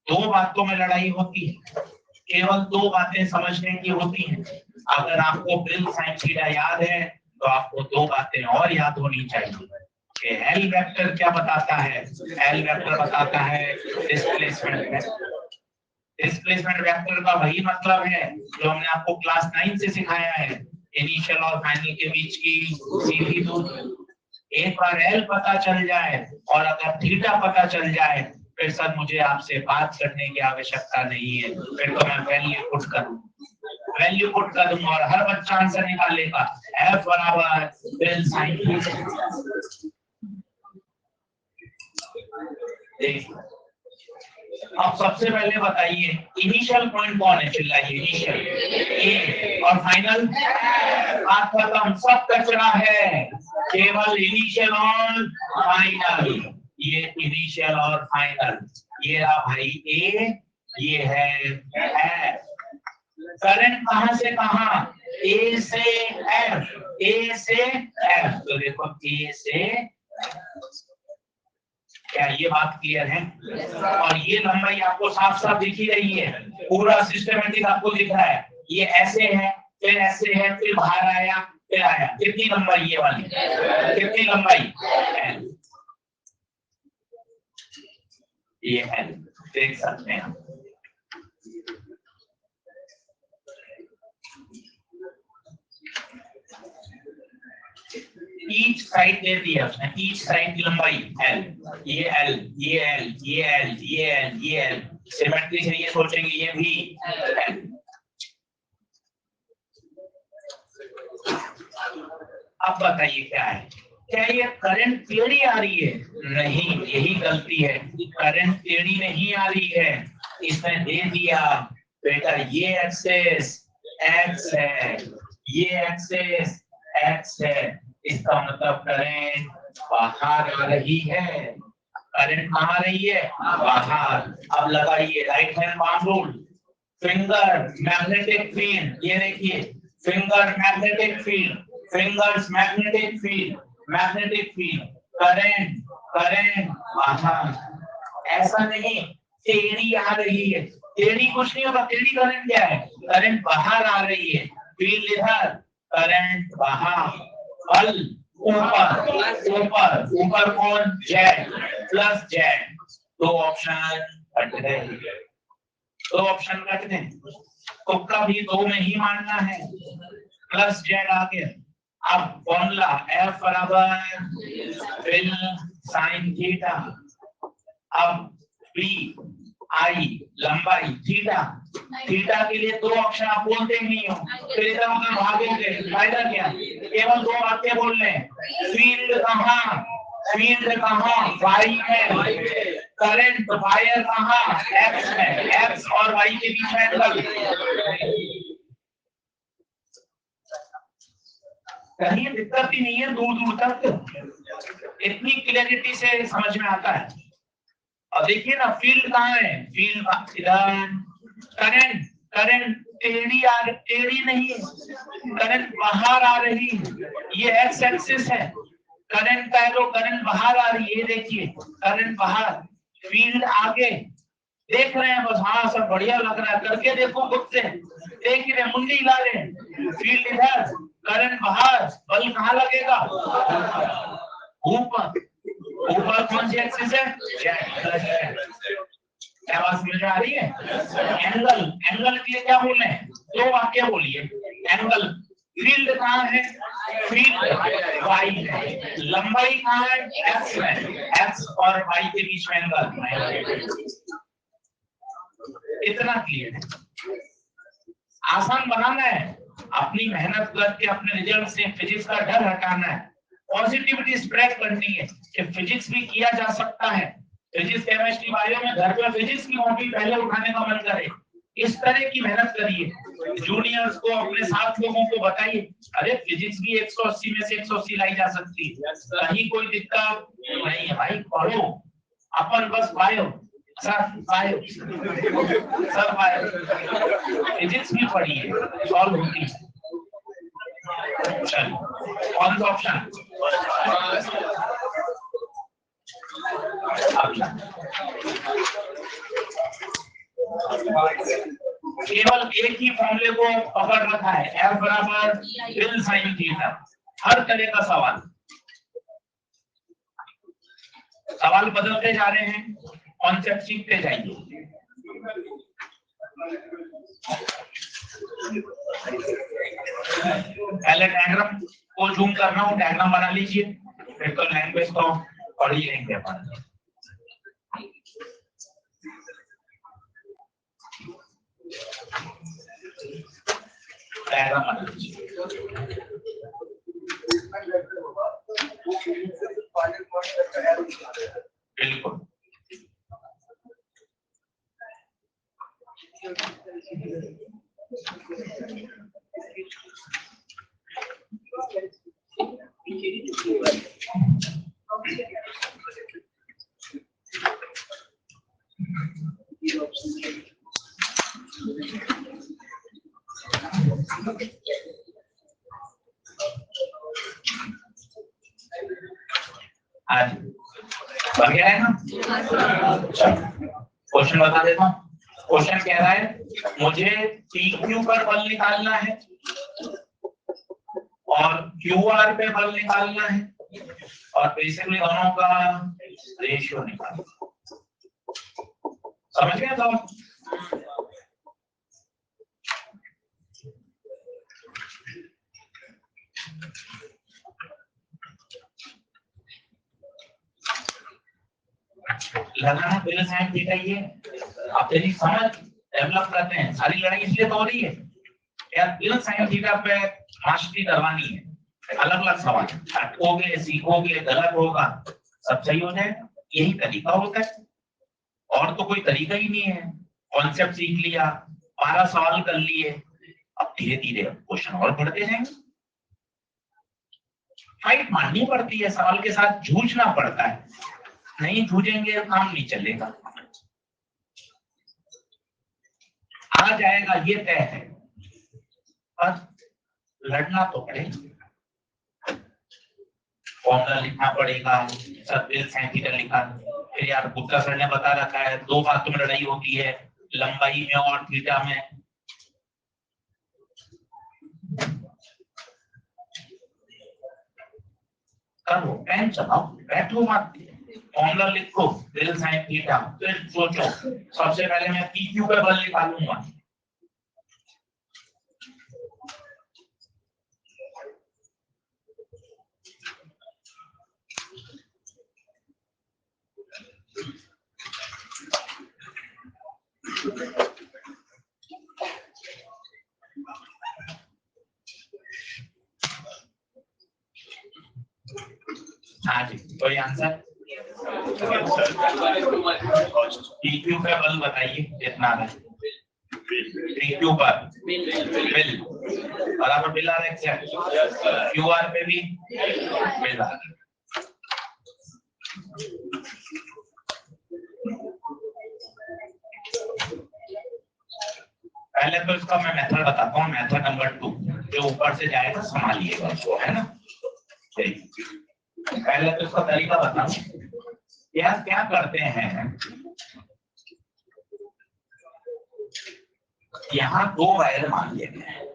2 बातों में लड़ाई होती है, केवल 2 बातें समझने की होती हैं। अगर आपको ब्रिल साइन थीटा याद है तो आपको 2 बातें और याद होनी चाहिए कि एल वेक्टर क्या बताता है। एल वेक्टर बताता है डिस्प्लेसमेंट वेक्टर। डिस्प्लेसमेंट वेक्टर का वही मतलब है जो हमने आपको क्लास 9 से सिखाया है इनिशियल और फाइनल के बीच की सीधी दूरी। एक बार एल पता चल जाए और अगर थीटा पता चल जाए फिर सर मुझे आपसे बात करने की आवश्यकता नहीं है, फिर तो मैं वैल्यू पुट कर दूंगा और हर बच्चा आंसर निकालेगा। एफ बराबर डेल साइन थीटा। देखिए अब सबसे पहले बताइए इनिशियल पॉइंट कौन है, चिल्लाइए। इनिशियल ए और फाइनल बात खत्म, सब कचरा है, केवल इनिशियल और फाइनल। ये इनिशियल और फाइनल, ये रहा भाई ए, ये है एफ। करंट कहां से कहां, ए से एफ, ए से एफ। तो देखो ए से, क्या ये बात क्लियर है? और ये लंबाई आपको साफ साफ दिख ही रही है, पूरा सिस्टमेटिक आपको दिख रहा है। ये ऐसे है, फिर ऐसे है, फिर बाहर आया, फिर आया। कितनी लंबाई ये वाली, कितनी लंबाई? ये है, देख सकते हैं। ईच साइड दे दिया उसने, ईच साइड की लंबाई एल, ये एल, ये एल, ये एल, ये एल, ये एल। सिमेट्री से ये सोचेंगे ये भी एल। अब बताइए क्या है, क्या ये करंट टेढ़ी आ रही है? नहीं, यही गलती है, करंट टेढ़ी नहीं आ रही है। इसने दे दिया बेटा ये एक्सेस एक्स है, ये एक्सेस एक्स है, इसका मतलब करंट बाहर आ रही है। करंट कहाँ आ रही है? बाहर। अब लगाइए right hand palm rule, finger magnetic field. ये देखिए finger magnetic field, fingers magnetic field, magnetic field, current current बाहर। ऐसा नहीं टेढ़ी आ रही है, टेढ़ी कुछ नहीं होगा, टेढ़ी करंट क्या है? करंट बाहर आ रही है, फील्ड इधर, करंट बाहर। बल ऊपर ऊपर ऊपर कौन? Z plus Z. दो ऑप्शन कट गए, दो ऑप्शन कट गए, तो कभी दो में ही मानना है। प्लस जेड आ गया। अब फॉर्मूला एफ बराबर डेल साइन थीटा। अब बी आई लंबाई थीटा, थीटा के लिए दो ऑप्शन आप बोलते ही नहीं हो, फिर इधर उधर भागोगे, फायदा क्या? केवल दो वाक्य बोल रहे हैं। फील्ड कहाँ, फील्ड कहाँ? वाई में। करंट वायर कहाँ? एक्स में। एक्स और वाई के बीच में एंगल। कहीं दिक्कत ही नहीं है, दूर दूर तक इतनी क्लियरिटी से समझ में आता है। और देखिए ना फील्ड कहाँ है, फील्ड इधर। करंट करंट टेढ़ी नहीं है, करंट बाहर आ रही है, ये एक्स एक्सिस है। करंट का एरो, करंट बाहर आ रही है, देखिए करंट बाहर, फील्ड आगे। देख रहे हैं बस, हाँ सब बढ़िया लग रहा है, करके देखो खुद से, देख रहे मुंडी हिला रहे हैं। फील्ड इधर, करंट बाहर, बल कहाँ लगेगा? ऊपर। ऊपर कौन सी एक्सिस है? जेड। क्या बात समझ में आ रही है? एंगल, एंगल के लिए क्या बोले? दो वाक्य बोलिए। एंगल, फील्ड कहाँ है? फील्ड वाई है। लंबाई कहाँ है? एक्स में। एक्स और वाई के बीच में एंगल। इतना क्लियर है, आसान बनाना है, अपनी मेहनत करके अपने रिजल्ट से फिजिक्स का डर हटाना है, पॉजिटिविटी स्प्रेड करनी है कि फिजिक्स भी किया जा सकता है। फिजिक्स केमिस्ट्री बायो में घर पे फिजिक्स की कॉपी पहले उठाने का मन करे, इस तरह की मेहनत करिए। जूनियर्स को, अपने साथ लोगों को बताइए, अरे फिजिक्स भी 180 में से 180 लाई जा सकती है, कहीं कोई दिक्कत नहीं है भाई, पढ़ो। अपन बस bio sir, bio sir, bio physics भी पढ़िए, सॉल्व होती है। कौन सा ऑप्शन? केवल एक ही फॉर्मूले को पकड़ रखा है, एफ बराबर डेल साइन थीटा। हर तरह का सवाल बदलते जा रहे हैं, कॉन्सेप्ट सीखते जाइए। पहले डायग्राम को जूम करना हो, डायग्राम बना लीजिए, फिर तो लैंग्वेज तो पढ़ ही लेंगे अपन। डायग्राम बना लीजिए। बिल्कुल आज बन गया है ना? क्वेश्चन बता देता हूँ। क्वेश्चन कह रहा है मुझे PQ पर बल निकालना है और QR पे बल निकालना है और बेसिकली दोनों का रेशियो निकालना। समझ गए तो? लगाना बिल साइन थीटा, ये आप तेरी समझ डेवलप करते हैं। सारी लड़ाई इसलिए तो हो रही है यार, बिल साइन थीटा पे मास्टरी करवानी है। अलग अलग सवाल अटकोगे, सीखोगे, गलत होगा, सब सही हो जाएगा। यही तरीका होता है, और तो कोई तरीका ही नहीं है। कॉन्सेप्ट सीख लिया, 12 सवाल कर लिए, अब धीरे धीरे क्वेश्चन और बढ़ते जाएंगे। फाइट मारनी पड़ती है, सवाल के साथ जूझना पड़ता है। नहीं जूझेंगे काम नहीं चलेगा। आ जाएगा ये तय है, पर लड़ना तो पड़ेगा। फॉर्मूला लिखना पड़ेगा, सब बिल साइन थीटा लिखा। फिर यार गुप्ता सर ने बता रखा है 2 बातों में लड़ाई होती है, लंबाई में और थीटा में। करो, पेन चलाओ, बैठो मत, फॉर्मूला लिखो, बिल साइन थीटा, फिर सोचो सबसे पहले मैं PQ पे बल निकालूंगा। हाँ जी, कोई आंसर? PQ पे बल बताइए कितना है? PQ पर बिल बराबर बिल आ रहा है, QR पे भी बिल आ रहा है। पहले तो इसका मैं मेथड बताता हूँ, मेथड नंबर 2 जो ऊपर से जाएगा संभालिएगा उसको, है ना? पहले तो इसका तरीका बताऊं। यार क्या करते हैं, यहाँ 2 वायर मान लेते हैं,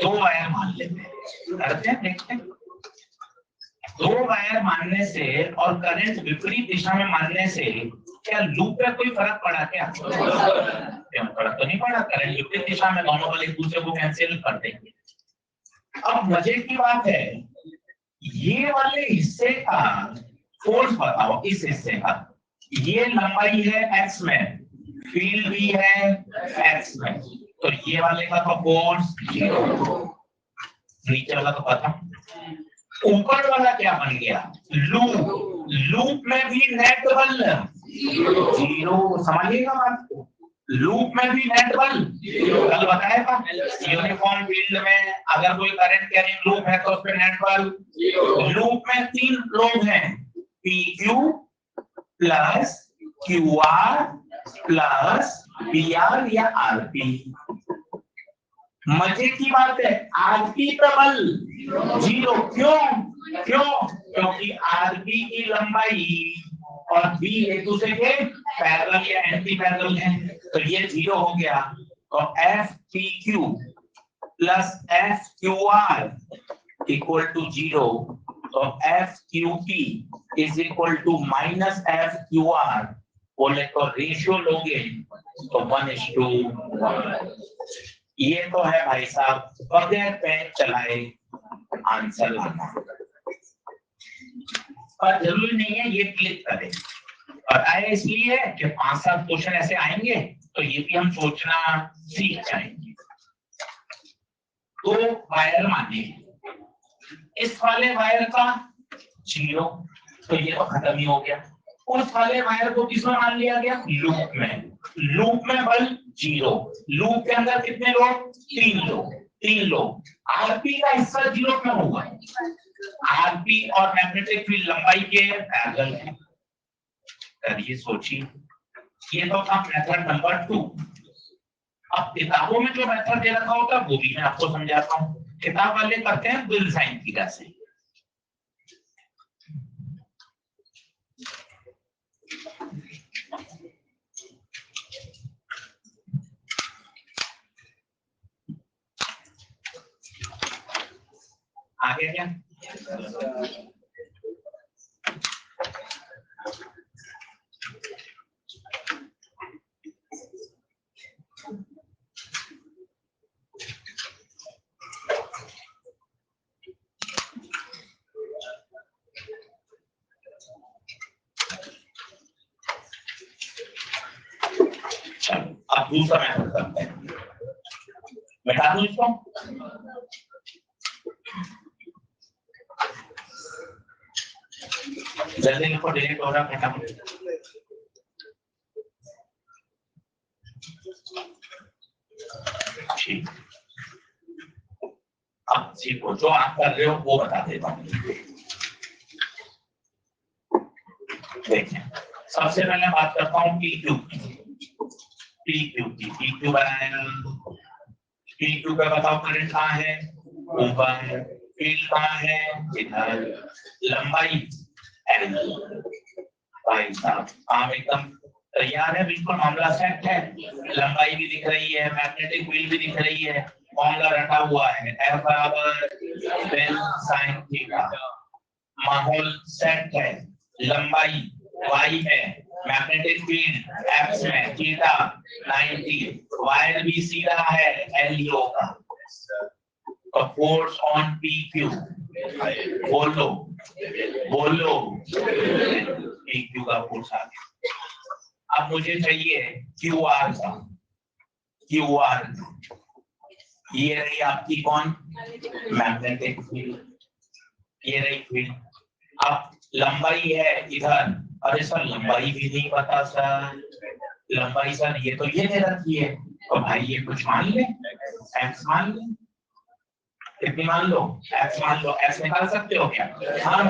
2 वायर मान लेते हैं, करते हैं, देखते हैं। 2 वायर मानने से और करंट विपरीत दिशा में मानने से क्या लूप पे कोई फर्क पड़ा क्या? फर्क तो नहीं पड़ा। करंट विपरीत दिशा में, दोनों वाले एक दूसरे को कैंसिल कर देंगे। अब मजे की बात है, ये वाले हिस्से का फोर्स बताओ, इस हिस्से का। ये लंबाई है x में, फील्ड भी है x में, तो ये वाले का तो फोर्स 0, नीचे वाला तो खत्म। ऊपर वाला क्या बन गया? लूप, लूप में भी नेट बल 0। समझिएगा बात को, लूप में भी नेट बल कल बताया था। यूनिफॉर्म फील्ड में अगर कोई करंट कैरिंग लूप है तो उस पर नेट बल। लूप में 3 लोग हैं, PQ plus QR plus PR या RP। मजे की बात है, RP का बल 0। क्योंकि RP की लंबाई और B एक दूसरे के पैरेलल या एंटी पैरेलल है, तो ये 0 हो गया। तो FPQ plus FQR equal to 0, तो FQP is equal to minus FQR बोले तो रेशियो लोगे तो 1:1। ये तो है भाई साहब बगैर पेन चलाए आंसर लाना, पर जरूरी नहीं है ये क्लिक करें। बताया इसलिए कि 5-7 क्वेश्चन ऐसे आएंगे तो ये भी हम सोचना सीख जाएंगे। तो वायर माने इस वाले वायर का 0, तो ये तो खत्म ही हो गया। उस वाले वायर को किसमें मान लिया गया? लूप में। लूप में बल 0, लूप के अंदर कितने लोग? 3 लोग। आरपी का हिस्सा 0 में होगा। आरपी और मैग्नेटिक फील्ड लंबाई के पैरेलल है। करिए सोचिए, ये तो था मेथड नंबर 2। अब किताबों में जो मेथड दे रखा होता है वो भी मैं आपको समझाता हूँ। किताब वाले करते हैं बिल साइन थीटा से। आगे क्या? अब दूसरा मेथड करते हैं। बैठा दूं इसको? जल्दी लिखो, डिलीट हो रहा है। ठीक, अब सीखो, जो आप कर रहे हो वो बता देता हूँ। देखिए, सबसे पहले बात करता हूँ PQ की। PQ बनाया, PQ का बताओ करंट कहाँ है? ऊपर। फील्ड कहाँ है? इधर। लंबाई L। भाई साहब आप एकदम तैयार है, बिल्कुल मामला सेट है। लंबाई भी दिख रही है, मैग्नेटिक फील्ड भी दिख रही है, फॉर्मूला रखा हुआ है F बराबर डेल साइन थीटा। माहौल सेट है, लंबाई y है, मैग्नेटिक फील्ड x में, थीटा 90, वायर भी सीधा है LO का। तो फोर्स ऑन PQ, बोलो PQ का फोर्स आ गया। अब मुझे चाहिए QR का। ये रही आपकी कौन? Magnetic field. ये रही फील्ड। अब लंबाई है इधर। अरे सर लंबाई भी नहीं पता सर। लंबाई सर ये तो ये दे रखी है, तो भाई ये कुछ मान ले, x मान ले। कितनी मान लो? x मान लो। x निकाल सकते हो क्या? हाँ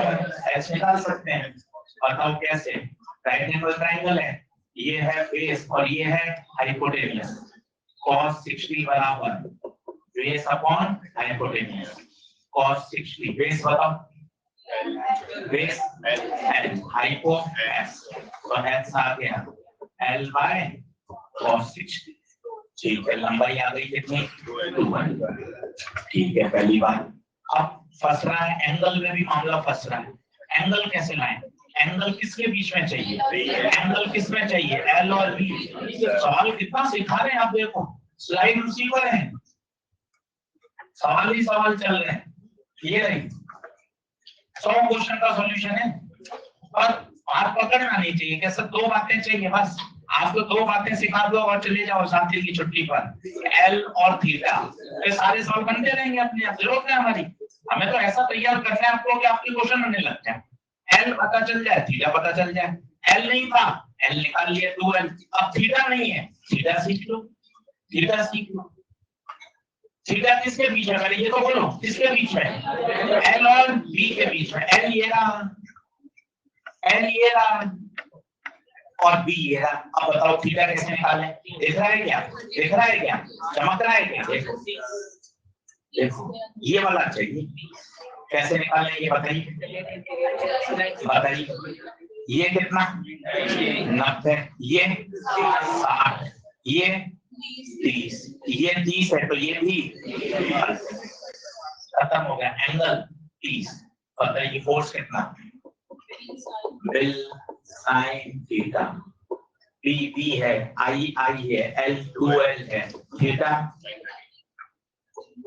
x निकाल सकते हैं। बताओ कैसे? राइट एंगल ट्राइंगल है, ये है बेस और ये है हाइपोटेन्यूस। cos 60 बराबर base upon hypotenuse. cos 60 base बताओ, बेस L, हाइपो S, तो S आ गया L बाय cos 60। ठीक है, लंबाई आ गई कितनी? 2। ठीक है, पहली बात। अब फंस रहा है एंगल में भी मामला फंस रहा है। एंगल कैसे लाएं? एंगल किसके बीच में चाहिए? एंगल किसमें चाहिए? L और B। सवाल कितना सिखा रहे हैं आप, देखो स्लाइड उसी पर है, सवाल ही सवाल चल रहे हैं। ये रही 100 क्वेश्चन का सॉल्यूशन है, और आप पकड़ना नहीं चाहिए। कैसे? 2 बातें चाहिए बस। आपको 2 बातें सिखा दो और चले जाओ साथी की छुट्टी पर। एल और थीटा, ये सारे सवाल बनते रहेंगे अपने आप। जरूरत है हमारी, हमें तो ऐसा तैयार करना है आपको कि आपके क्वेश्चन बनने लगते हैं। एल पता चल जाए, थीटा पता चल जाए। एल नहीं था, एल निकाल लिया 2L। अब थीटा नहीं है, थीटा सीख लो। थीटा किसके बीच है? ये तो बोलो किसके बीच में? एल और बी के बीच में। एल ये रहा और बी ये रहा। अब बताओ थीटा कैसे निकालें? दिख रहा है क्या? चमक रहा है क्या? देखो ये वाला चाहिए, कैसे निकालें ये बताइए। ये कितना? 90, ये 60, ये 30, ये 30 है तो ये भी खत्म हो गया। एंगल 30। बताइए फोर्स कितना? Bill sine theta. बी है, आई है, एल 2L है, theta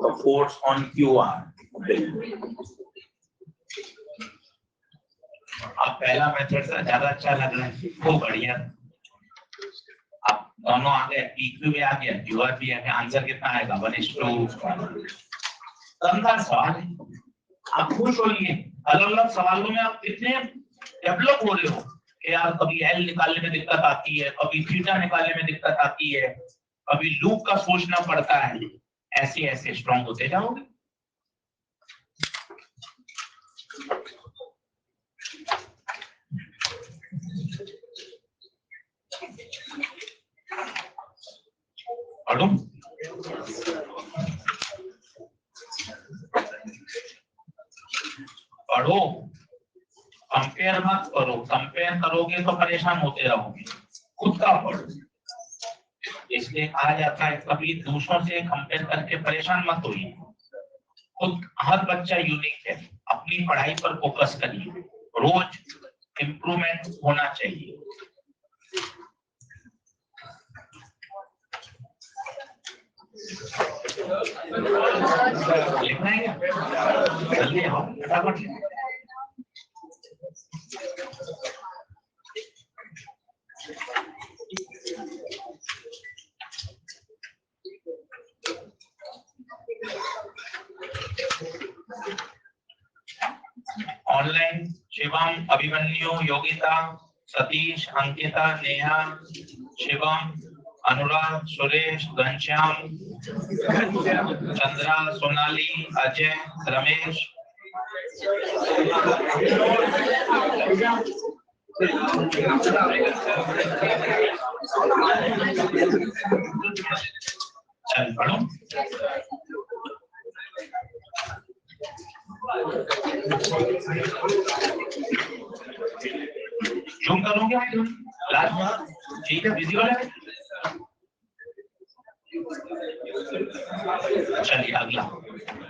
force on Q R. अब पहला मेथड से ज्यादा अच्छा लग रहा है, वो बढ़िया। अब दोनों आ गए, PQ भी आ गया, QR भी आ गया, आंसर कितना आएगा 1:2। सवाल है, आप खुश होइए। अलग अलग सवालों में आप कितने डेवलप हो रहे हो कि यार कभी एल निकालने में दिक्कत आती है, कभी थीटा निकालने में दिक्कत आती है, कभी लूप का सोचना पड़ता है। ऐसे ऐसे स्ट्रॉन्ग होते जाओगे। पढ़ो, पढ़ो, कंपेयर मत करो। कंपेयर करोगे तो परेशान होते रहोगे। खुद का पढ़ो। इसलिए कहा जाता है कभी दूसरों से कंपेयर करके परेशान मत होइए। खुद हर बच्चा यूनिक है। अपनी पढ़ाई पर फोकस करिए। रोज इम्प्रूवमेंट होना चाहिए। लिखना है क्या? जल्दी आओ, फटाफट। ऑनलाइन शिवम, अभिमन्यु, योगिता, सतीश, अंकिता, नेहा, शिवम, अनुराग, सुरेश, घनश्याम, चंद्रा, सोनाली, अजय, रमेश। चल पढ़ो। जूम करोगे लास्ट? ठीक है, बिजी वाला है। चलिए अगला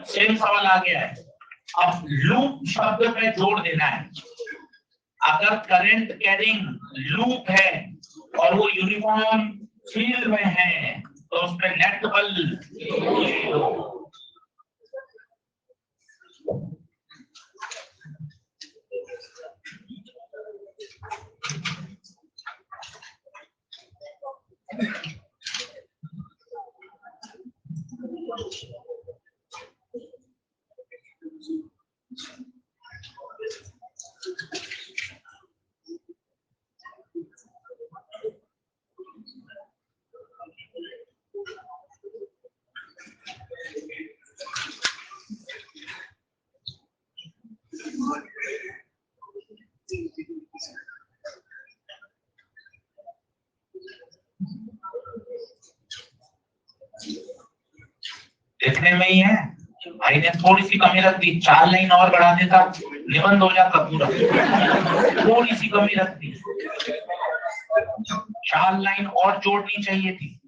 सेम सवाल आ गया है। अब लूप शब्द पे जोड़ देना है। अगर करंट कैरिंग लूप है और वो यूनिफॉर्म फील्ड में है तो उसमें नेट बल देखने में ही है। भाई ने थोड़ी सी कमी रख दी, 4 लाइन और बढ़ा देता निबंध हो जाता पूरा। थोड़ी सी कमी रख दी, 4 लाइन और जोड़नी चाहिए थी।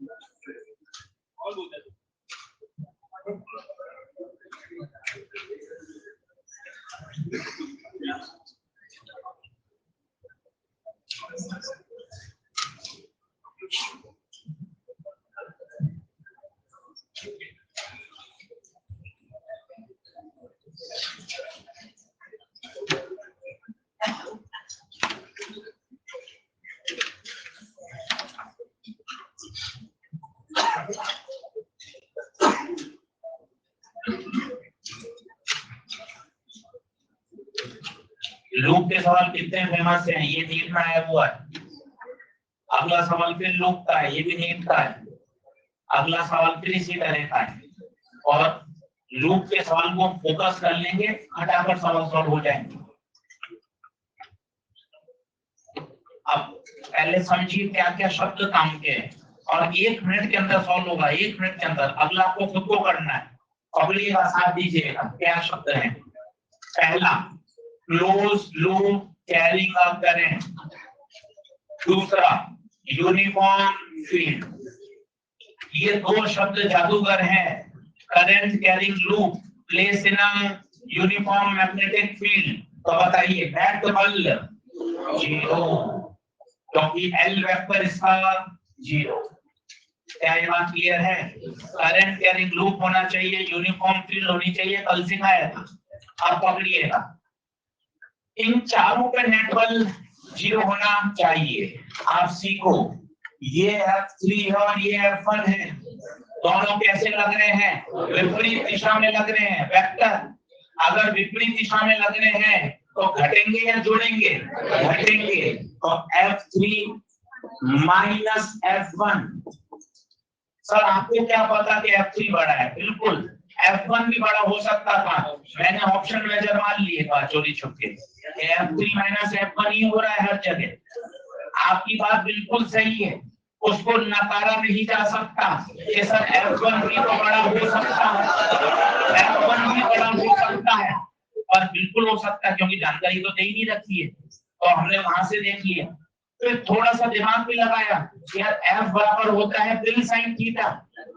लूप के सवाल कितने फेमस हैं ये देखना है वो है। अगला सवाल फिर लूप का है, ये भी नीट का है। अगला सवाल फिर इसी तरह का है और लूप के सवाल को फोकस कर लेंगे, फटाफट सवाल सॉल्व हो जाएंगे। अब पहले समझिए क्या क्या शब्द काम के हैं और 1 मिनट के अंदर सॉल्व होगा। 1 मिनट के अंदर। अगला आपको खुद को करना है। पकड़िएगा, साथ दीजिएगा। क्या शब्द है? पहला close loop carrying a current. दूसरा यूनिफॉर्म फील्ड। ये 2 शब्द जादूगर हैं। Current carrying loop, place in a uniform magnetic field. तो बताइए नेट बल 0। क्योंकि एल वेक्टर इसका 0। क्या ये बात क्लियर है? करंट कैरिंग लूप होना चाहिए, यूनिफॉर्म फील्ड होनी चाहिए, कल सिखाया था। आप पकड़िएगा, इन चारों पे नेट बल 0 होना चाहिए। आप सीखो, ये F3 है और ये F1 है, दोनों कैसे लग रहे हैं? विपरीत दिशा में लग रहे हैं। वेक्टर अगर विपरीत दिशा में लग रहे हैं तो घटेंगे या जोड़ेंगे? घटेंगे। तो F3 माइनस F1। सर आपको क्या पता कि F3 बड़ा है? बिल्कुल, F1 भी बड़ा हो सकता था। मैंने ऑप्शन मेजर मान लिए था चोरी छुपके, F3 माइनस F1 ही हो रहा है हर जगह। आपकी बात बिल्कुल सही है, उसको नकारा नहीं जा सकता कि सर F1 भी तो बड़ा हो सकता है, F1 भी बड़ा हो सकता है। और बिल्कुल हो सकता है, क्योंकि जानकारी तो दे ही नहीं रखी है, तो हमने वहां से देख लिया। फिर थोड़ा सा दिमाग भी लगाया, यार F बराबर होता है बिल साइन थीटा।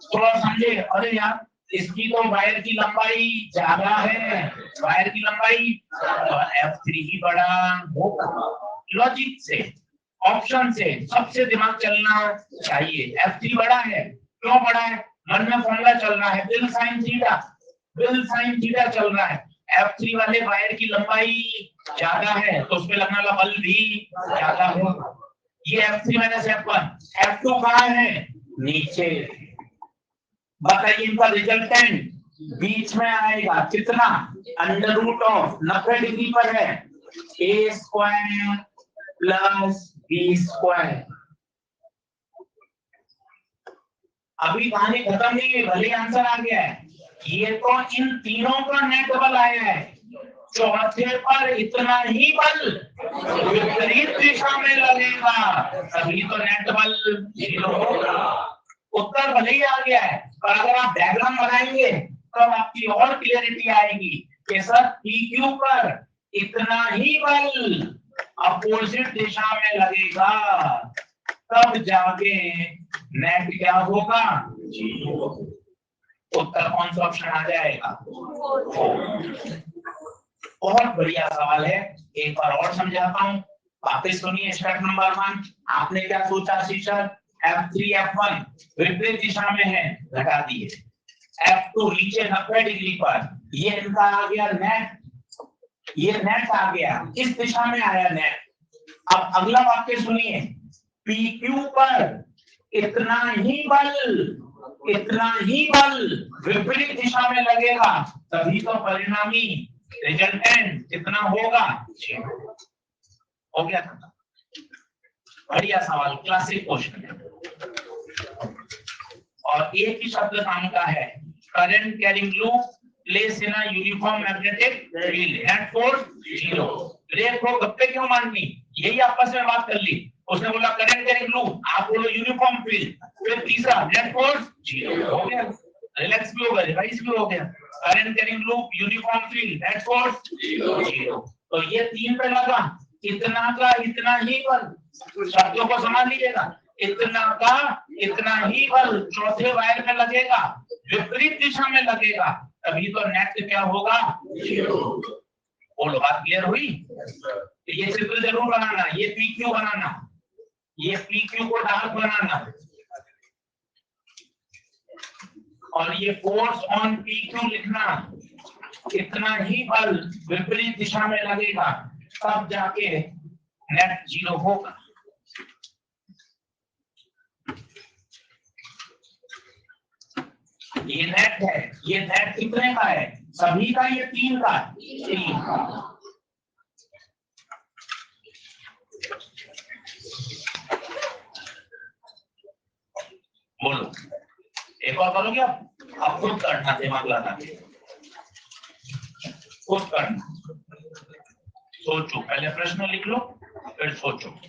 थोड़ा समझे, अरे यार इसकी तो वायर की लंबाई ज्यादा है, वायर की लंबाई, तो F3 ही बड़ा होगा। लॉजिक से, ऑप्शन से सबसे दिमाग चलना चाहिए। F3 बड़ा है, क्यों बड़ा है? मन में फॉर्मूला चल रहा है, bill sine theta, bill sine theta चल रहा है। F3 वाले वायर की लंबाई ज्यादा है तो उसमें लगने वाला बल भी ज्यादा होगा। ये F3 माइनस F1। F2 कहाँ है? नीचे। बताइए इनका रिजल्टेंट बीच में आएगा कितना? अंडर रूट ऑफ 90 डिग्री पर है, a square plus B square. अभी कहानी खत्म नहीं हुई, भले आंसर आ गया है। ये तो इन तीनों का नेट बल आया है, चौथे पर इतना ही बल विपरीत दिशा में लगेगा, तभी तो नेट बल 0 होगा। उत्तर भले ही आ गया है, पर अगर आप डायग्राम बनाएंगे तब आपकी और क्लियरिटी आएगी कि सर PQ पर इतना ही बल अपोजिट दिशा में लगेगा, तब जाके नेट क्या होगा? 0। उत्तर कौन सा ऑप्शन आ जाएगा? बहुत बढ़िया सवाल है, एक बार और समझाता हूँ, वापस सुनिए। स्टेप नंबर 1, आपने क्या सोचा शीर्षक? F3 F1 विपरीत दिशा में है, घटा दिए। F2 नीचे 90 डिग्री पर, ये इनका आ गया नेट, ये नेट आ गया, इस दिशा में आया नेट। अब अगला वाक्य सुनिए, PQ पर इतना ही बल विपरीत दिशा में लगेगा, तभी तो परिणामी रिजल्टेंट कितना होगा? 0। हो गया था। बढ़िया सवाल, क्लासिक क्वेश्चन है, और एक ही शब्द काम का है। Current carrying loop place in a uniform magnetic field, net force 0। Break को गप्पे क्यों मारनी, यही आपस में बात कर ली। उसने बोला करंट कैरिंग लूप, आप बोलो यूनिफॉर्म फील्ड, फिर तीसरा नेट फोर्स 0। हो गया, रिलैक्स भी हो गया, रिवाइज भी हो गया। Current carrying loop, uniform field, net force 0। तो ये 3 पे लगा, इतना का इतना ही बल, शब्दों को समझ लीजिएगा, इतना का इतना ही बल चौथे वायर में लगेगा, विपरीत दिशा में लगेगा, तभी तो नेट क्या होगा? 0। बोलो, बात क्लियर हुई? ये चित्र जरूर बनाना, ये PQ बनाना, ये PQ को डार्क बनाना, और ये फोर्स ऑन PQ लिखना। इतना ही बल विपरीत दिशा में लगेगा, तब जाके नेट 0 होगा। ये नेट है, ये नेट कितने का है? सभी का, ये 3 का, 3 का। बोलो, एक और करोगे? अब खुद करना, दिमाग लगा के खुद करना। सोचो, पहले प्रश्न लिख लो, फिर सोचो।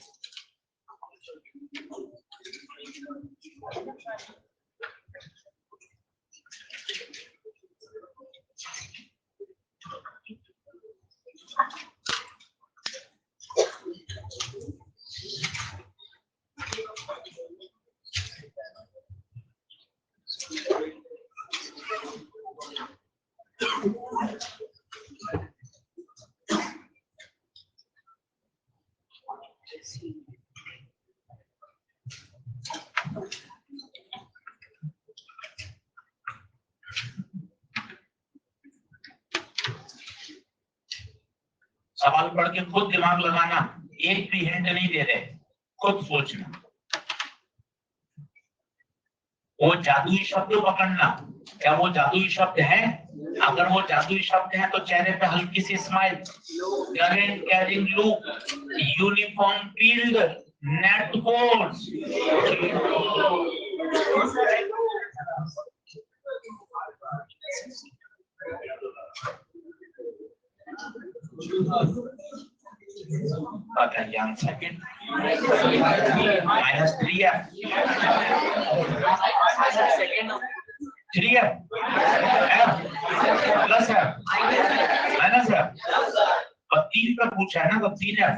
सवाल पढ़ के खुद दिमाग लगाना, एक भी हिंट नहीं दे रहे, खुद सोचना। वो जादुई शब्द पकड़ना, क्या वो जादुई शब्द है? अगर वो जादुई शब्द है तो चेहरे पे हल्की सी smile. Current carrying loop, uniform field, net force. Second -3F 3F F plus F minus F। और 3 का पूछा है ना, तो 3F।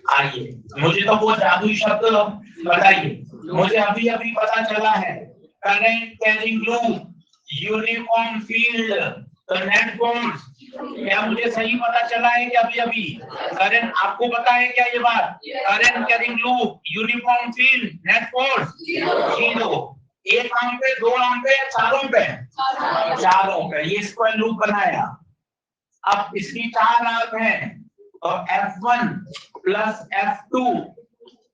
आइए, मुझे तो वो जादुई शब्द बताइए। मुझे अभी अभी पता चला है, current carrying loop, uniform field, net force. क्या मुझे सही पता चला है कि अभी अभी? करंट, आपको पता है क्या ये बात? Current carrying loop, uniform field, net force 0। 1 arm पे, 2 आर्म पे, 4 आर्म पे? 4 आर्म पे। ये स्क्वायर लूप बनाया। अब इसकी 4 आर्म है, तो F1 plus F2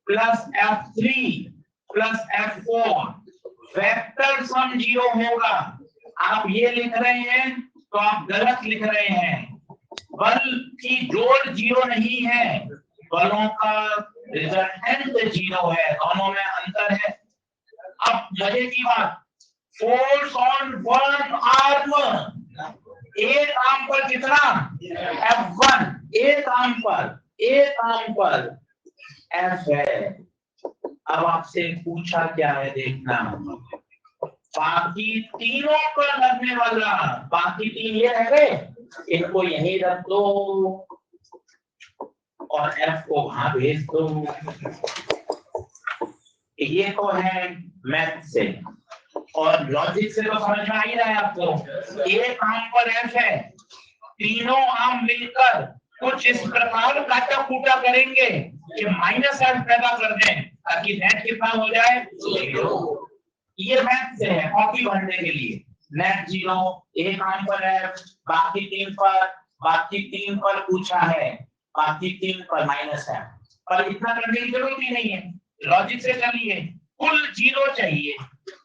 plus F3 plus F4 vector sum 0 होगा। आप ये लिख रहे हैं तो आप गलत लिख रहे हैं। बल की जोड़ 0 नहीं है, बलों का रिजल्टेंट 0 है, दोनों में अंतर है। अब मजे की बात, फोर्स ऑन वन आर्म, एक आर्म पर कितना? F1, एक आर्म पर F है। अब आपसे पूछा क्या है, देखना, बाकी तीनों पर लगने वाला, बाकी 3 ये रह गए, इनको यहीं रख दो और F को वहां भेज दो। ये तो है मैथ से, और लॉजिक से तो समझ में आ ही रहा है आपको। एक आर्म पर F है, तीनों आर्म मिलकर कुछ इस प्रकार काटा कूटा करेंगे कि -F पैदा कर दें, ताकि नेट कितना हो जाए? 0। ये मैथ से है, कॉपी भरने के लिए। नेट 0, एक आर्म पर F, बाकी 3 पर पूछा है, बाकी 3 पर -F। पर इतना करने की जरूरत ही नहीं है, लॉजिक से चलिए। कुल 0 चाहिए,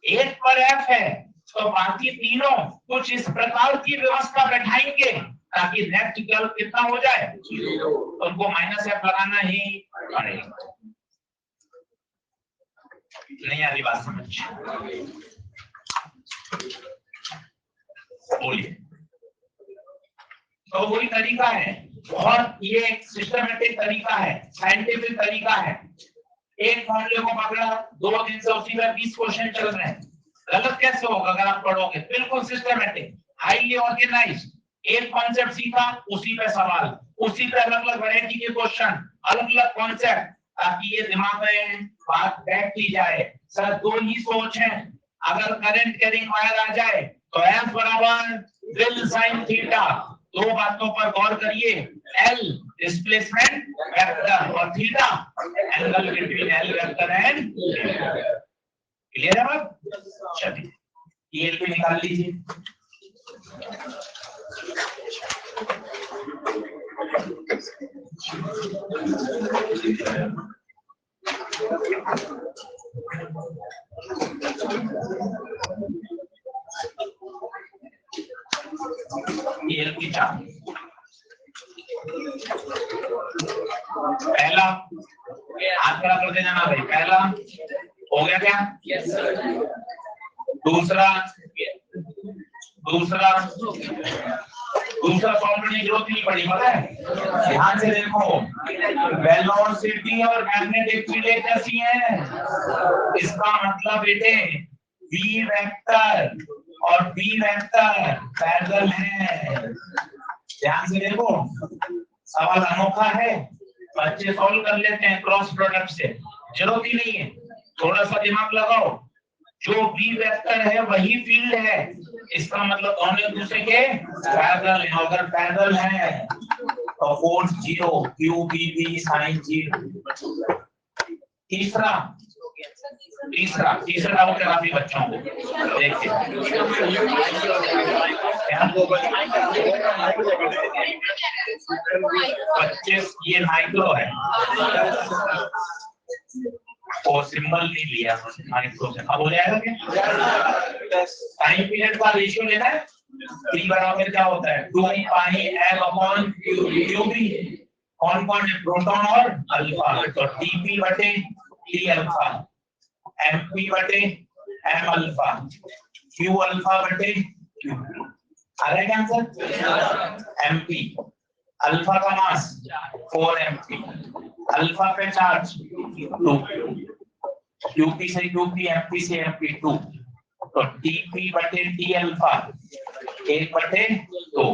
एक पर F है तो बाकी तीनों कुछ इस प्रकार की व्यवस्था बैठाएंगे ताकि नेट कितना हो जाए? 0। तो उनको -F लगाना ही पड़ेगा। नहीं आ रही बात समझ? बोलिए। तो वही तरीका है, और ये एक सिस्टमेटिक तरीका है, साइंटिफिक तरीका है। एक फॉर्मूले को पकड़ा, 2 दिन से उसी में 20 क्वेश्चन चल रहे हैं। गलत कैसे होगा अगर आप पढ़ोगे? बिल्कुल सिस्टमेटिक, हाईली ऑर्गेनाइज्ड। एक कॉन्सेप्ट सीखा, उसी पे सवाल, उसी पे अलग अलग वैरायटी के क्वेश्चन, अलग अलग कॉन्सेप्ट, ताकि ये दिमाग में बात बैठ की जाए। सर 2 ही सोच है, अगर करंट कैरिंग वायर आ जाए तो F बराबर विल साइन थीटा। 2 बातों पर गौर करिए, L डिस्प्लेसमेंट वेक्टर और theta angle between L vector and. Clear है बात? चलिए ये भी निकाल लीजिए। ये की चार, पहला हाथ खड़ा कर देना ना भाई, पहला हो गया क्या? Yes sir. दूसरा सॉल्व करने की जरूरत नहीं पड़ी, पता है? ध्यान से देखो, वेलोसिटी और मैग्नेटिक फील्ड एक जैसी है। इसका मतलब बेटे v वेक्टर और b वेक्टर पैरेलल है। ध्यान से देखो, सवाल अनोखा है, बच्चे सॉल्व कर लेते हैं क्रॉस प्रोडक्ट से, जरूरत ही नहीं है। थोड़ा सा दिमाग लगाओ, जो बी वेक्टर है वही फील्ड है, इसका मतलब दोनों एक दूसरे के पैरेलल हैं। अगर पैरेलल है तो force 0, Q B B sine 0। तीसरा डाउट है काफी बच्चों को, देखिए 25 ये माइक्रो है, वो सिंबल नहीं लिया माइक्रो से, अब हो जाएगा क्या? टाइम पीरियड का रेशियो लेना है, T बराबर क्या होता है 2 पाई L अपॉन क्यू बी, कौन कौन है प्रोटॉन और अल्फा, तो Tp बटे T अल्फा, Mp बटे M अल्फा, Q अल्फा बटे Q। आ रहा है क्या आंसर? Mp अल्फा का मास 4 mp, अल्फा पे चार्ज 2, Qp से Qp, Mp से Mp 2, तो Tp बटे T अल्फा 1 बटे 2।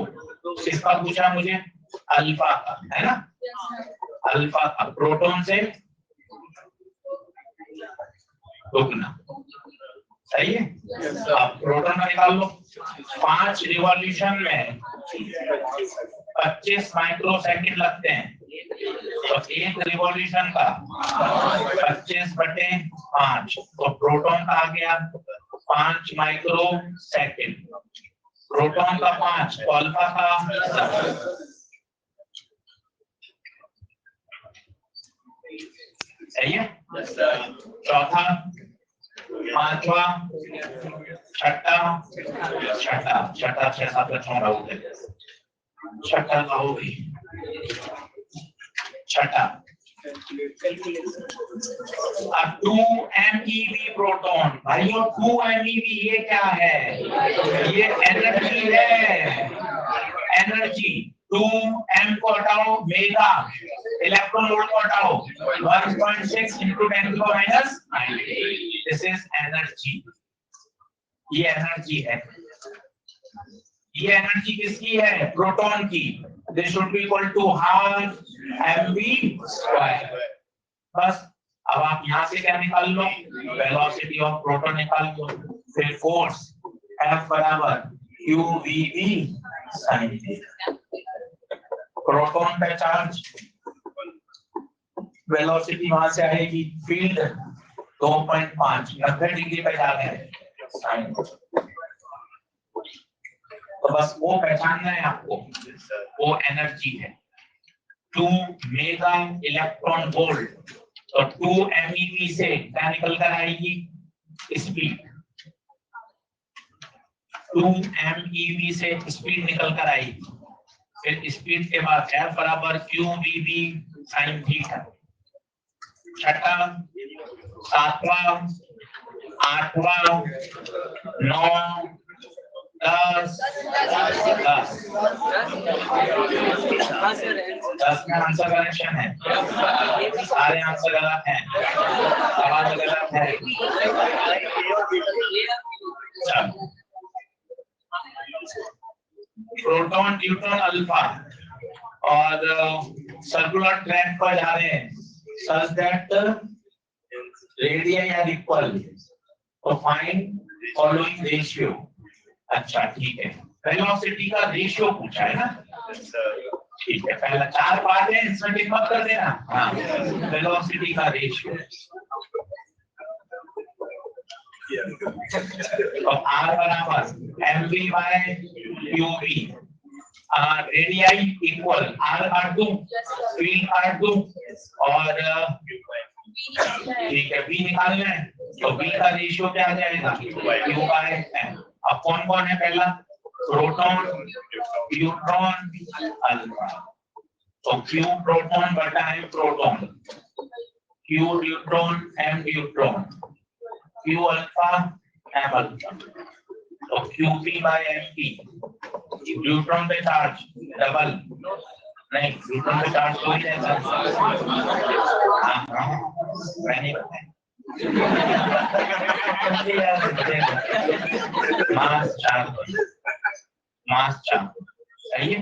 इसका पूछा मुझे अल्फा का, है ना, अल्फा का प्रोटॉन से दोगुना, सही है। अब प्रोटॉन का निकाल लो, 5 रिवॉल्यूशन में 25 माइक्रोसेकंड लगते हैं, तो एक रिवॉल्यूशन का 25 बटे 5, तो प्रोटॉन का आ गया 5 माइक्रो सेकंड, प्रोटॉन का 5, तो अल्फा का सही है। चौथा, पांचवा, छठा, छठा 6-7 बच्चों का होता है, छठा का हो गई, छठा 2 MeV प्रोटॉन। भाइयों 2 MeV ये क्या है? ये एनर्जी है, एनर्जी। 2 M को हटाओ, मेगा, इलेक्ट्रॉन वोल्ट को हटाओ, 1.6 into 10⁻⁹. दिस इज एनर्जी, ये एनर्जी है। ये एनर्जी किसकी है? प्रोटॉन की। This should be equal to half mv²। बस अब आप यहां से क्या निकाल लो? वेलोसिटी ऑफ प्रोटॉन निकाल लो, फिर फोर्स F बराबर qvb sin थीटा, प्रोटॉन पे चार्ज, वेलोसिटी वहां से आएगी, फील्ड 2.5 90 डिग्री पे जा रहे हैं साइन, तो बस वो पहचानना है आपको, वो एनर्जी है 2 मेगा इलेक्ट्रॉन वोल्ट। तो 2 MeV से क्या निकल कर आएगी? स्पीड, 2 MeV से स्पीड निकल कर आएगी, फिर स्पीड के बाद F बराबर qvb sin थीटा। छठा, सातवां, आठवां, 9, 10 में आंसर करेक्शन है, सारे आंसर गलत हैं, सवाल गलत है। प्रोटॉन, न्यूट्रॉन, अल्फा और सर्कुलर ट्रैक पर जा रहे हैं, such that radii are equal, तो फाइंड फॉलोइंग रेशियो। अच्छा ठीक है, वेलोसिटी का रेशियो पूछा है ना, ठीक है, पहला 4 पार्ट है, इसमें टिक मत कर देना। हाँ, वेलोसिटी का रेशियो, तो R बराबर mv/qv, रेडियाई इक्वल R काट दूं, फील्ड काट दूं, और ठीक है B निकालना है, तो B का रेशियो क्या आ जाएगा? Q/M। अब कौन कौन है? पहला प्रोटॉन, न्यूट्रॉन, अल्फा, तो Q प्रोटॉन बटा M proton, Q neutron, M neutron, Q alpha, M alpha, तो qv/mp, न्यूट्रॉन पे चार्ज डबल नहीं, न्यूट्रॉन पे चार्ज तो ही रहता है, मैंने बताया मास चार्ज, सही है।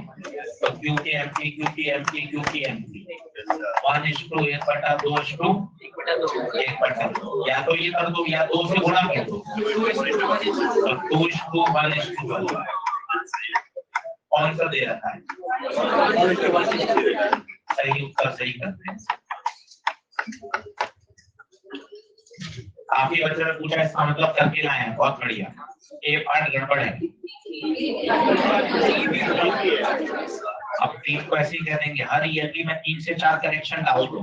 तो qt mp, qt mp, qt mp, 1:1/2 या तो ये कर दो या 2 से गुणा कर दो, 2:1 कौन सा दे रखा है? सही उत्तर सही करते हैं। काफी बच्चों ने पूछा इसका मतलब करके लाए हैं, बहुत बढ़िया। ये पार्ट गड़बड़ है। अब 3 को ऐसे ही कह देंगे, हर ईयरली में 3 से 4 करेक्शन डाल दो,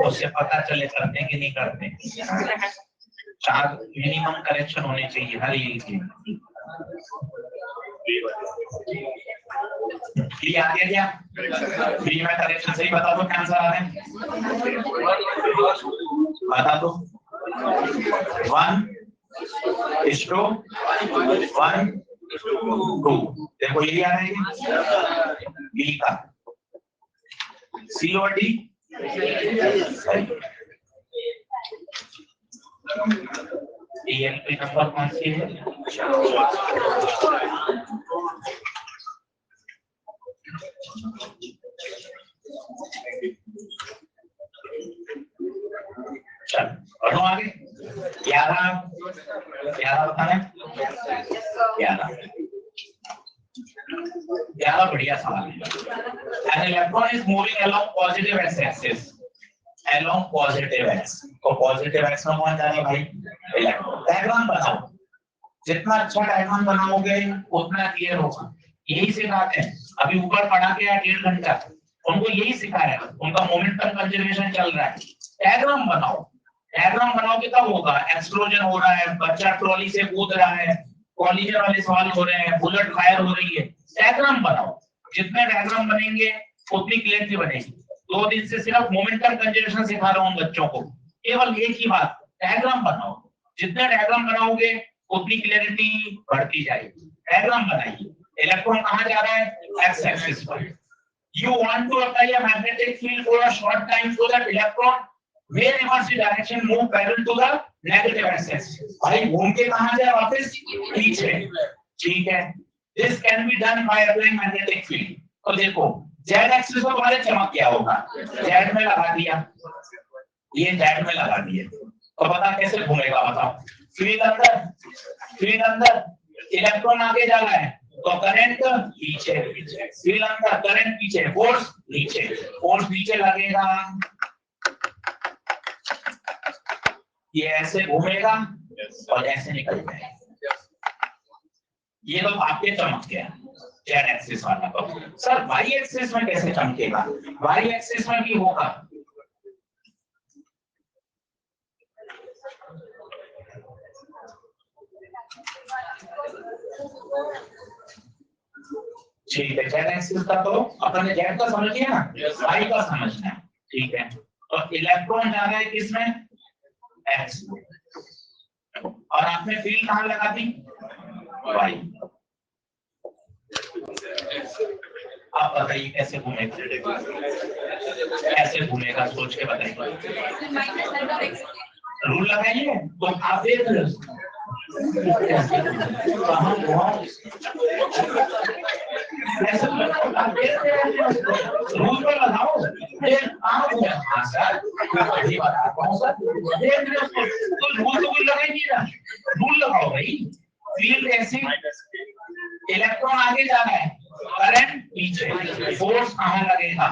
उससे पता चले करते हैं कि नहीं करते। 4 मिनिमम करेक्शन होने चाहिए हर ईयर के। आ गया क्या? फ्री में करेक्शन सही बता दो, क्या आंसर आ रहे हैं बता दो। 1:1:2 देखो यही आ रहा है बी का। सी और डी ELP नंबर कौन सी है? चल बढ़ो आगे। 11 बताना है। 11 बढ़िया सवाल है। An electron is moving along positive x-axis. Along positive x. तो positive x में कौन जाएगा भाई? इलेक्ट्रॉन। डायग्राम बनाओ। जितना अच्छा डायग्राम बनाओगे उतना क्लियर होगा। यही सिखाते हैं। अभी ऊपर पढ़ा के 1.5 घंटा उनको यही सिखाया। उनका मोमेंटम कंजर्वेशन चल रहा है। डायग्राम बनाओ। डायग्राम बनाओगे तब होगा। एक्सप्लोजन हो रहा है, बच्चा ट्रॉली से कूद रहा है, कॉलिजन वाले सवाल हो रहे हैं, बुलेट फायर हो रही है। डायग्राम बनाओ। जितने डायग्राम बनेंगे उतनी क्लियरिटी बनेगी। 2 दिन से सिर्फ मोमेंटम कंजर्वेशन सिखा रहा हूं बच्चों को। केवल एक ही बात, डायग्राम बनाओ। जितने डायग्राम बनाओगे उतनी क्लियरिटी बढ़ती जाएगी। डायग्राम बनाइए। इलेक्ट्रॉन कहां जा रहा है? एक्स एक्सिस पर। You want to apply a magnetic field for a short time so that electron may reverse the direction, move parallel to the negative axis. भाई घूम के कहां जाए वापस? पीछे। ठीक है। This can be done by applying magnetic field. तो देखो z एक्सिस पर तुम्हारे चमक क्या होगा? z में लगा दिया, ये z में लगा दिया, तो पता कैसे घूमेगा बताओ? फील्ड अंदर, इलेक्ट्रॉन आगे जा रहा है तो करंट पीछे, फील्ड अंदर, करंट पीछे, फोर्स नीचे लगेगा। ये ऐसे घूमेगा और ऐसे निकल जाएगा। ये तो आपके चमक गया जेड एक्सिस वाला। तो सर वाई एक्सिस में कैसे चमकेगा? वाई एक्सिस में भी होगा। ठीक है, जेड एक्सिस का तो अपन ने जेड का समझ लिया ना, वाई का समझना है। ठीक है, तो इलेक्ट्रॉन जा रहा है किसमें? एक्स। और आपने फील्ड कहां लगा दी? वाई। आप बताइए कैसे घूमेगा? कैसे घूमेगा सोच के बताइए। रूल लगाइए तो आप देख लो रूल पर लगाओ। तो रूल लगाइए ना, रूल लगाओ भाई। फील्ड ऐसे, इलेक्ट्रॉन आगे जा रहा है, करंट पीछे, फोर्स कहां लगेगा?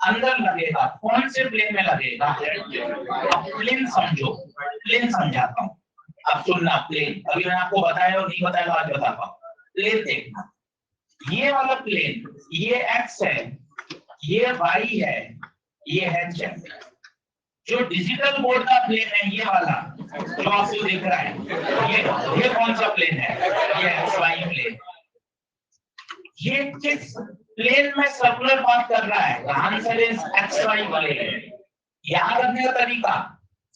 अंदर लगेगा। कौन से प्लेन में लगेगा? प्लेन समझो, प्लेन समझाता हूं। अब सुनना, प्लेन अभी मैंने आपको बताया और नहीं बताया आज बताता हूं। प्लेन देखना, ये वाला प्लेन, ये एक्स है, ये वाई है, ये है जेड। जो डिजिटल बोर्ड का प्लेन है ये वाला जो आपको दिख रहा है, ये कौन सा प्लेन है? ये एक्स वाई प्लेन। ये किस प्लेन में सर्कुलर पाथ कर रहा है? Answer is X Y plane. याद रखने का तरीका,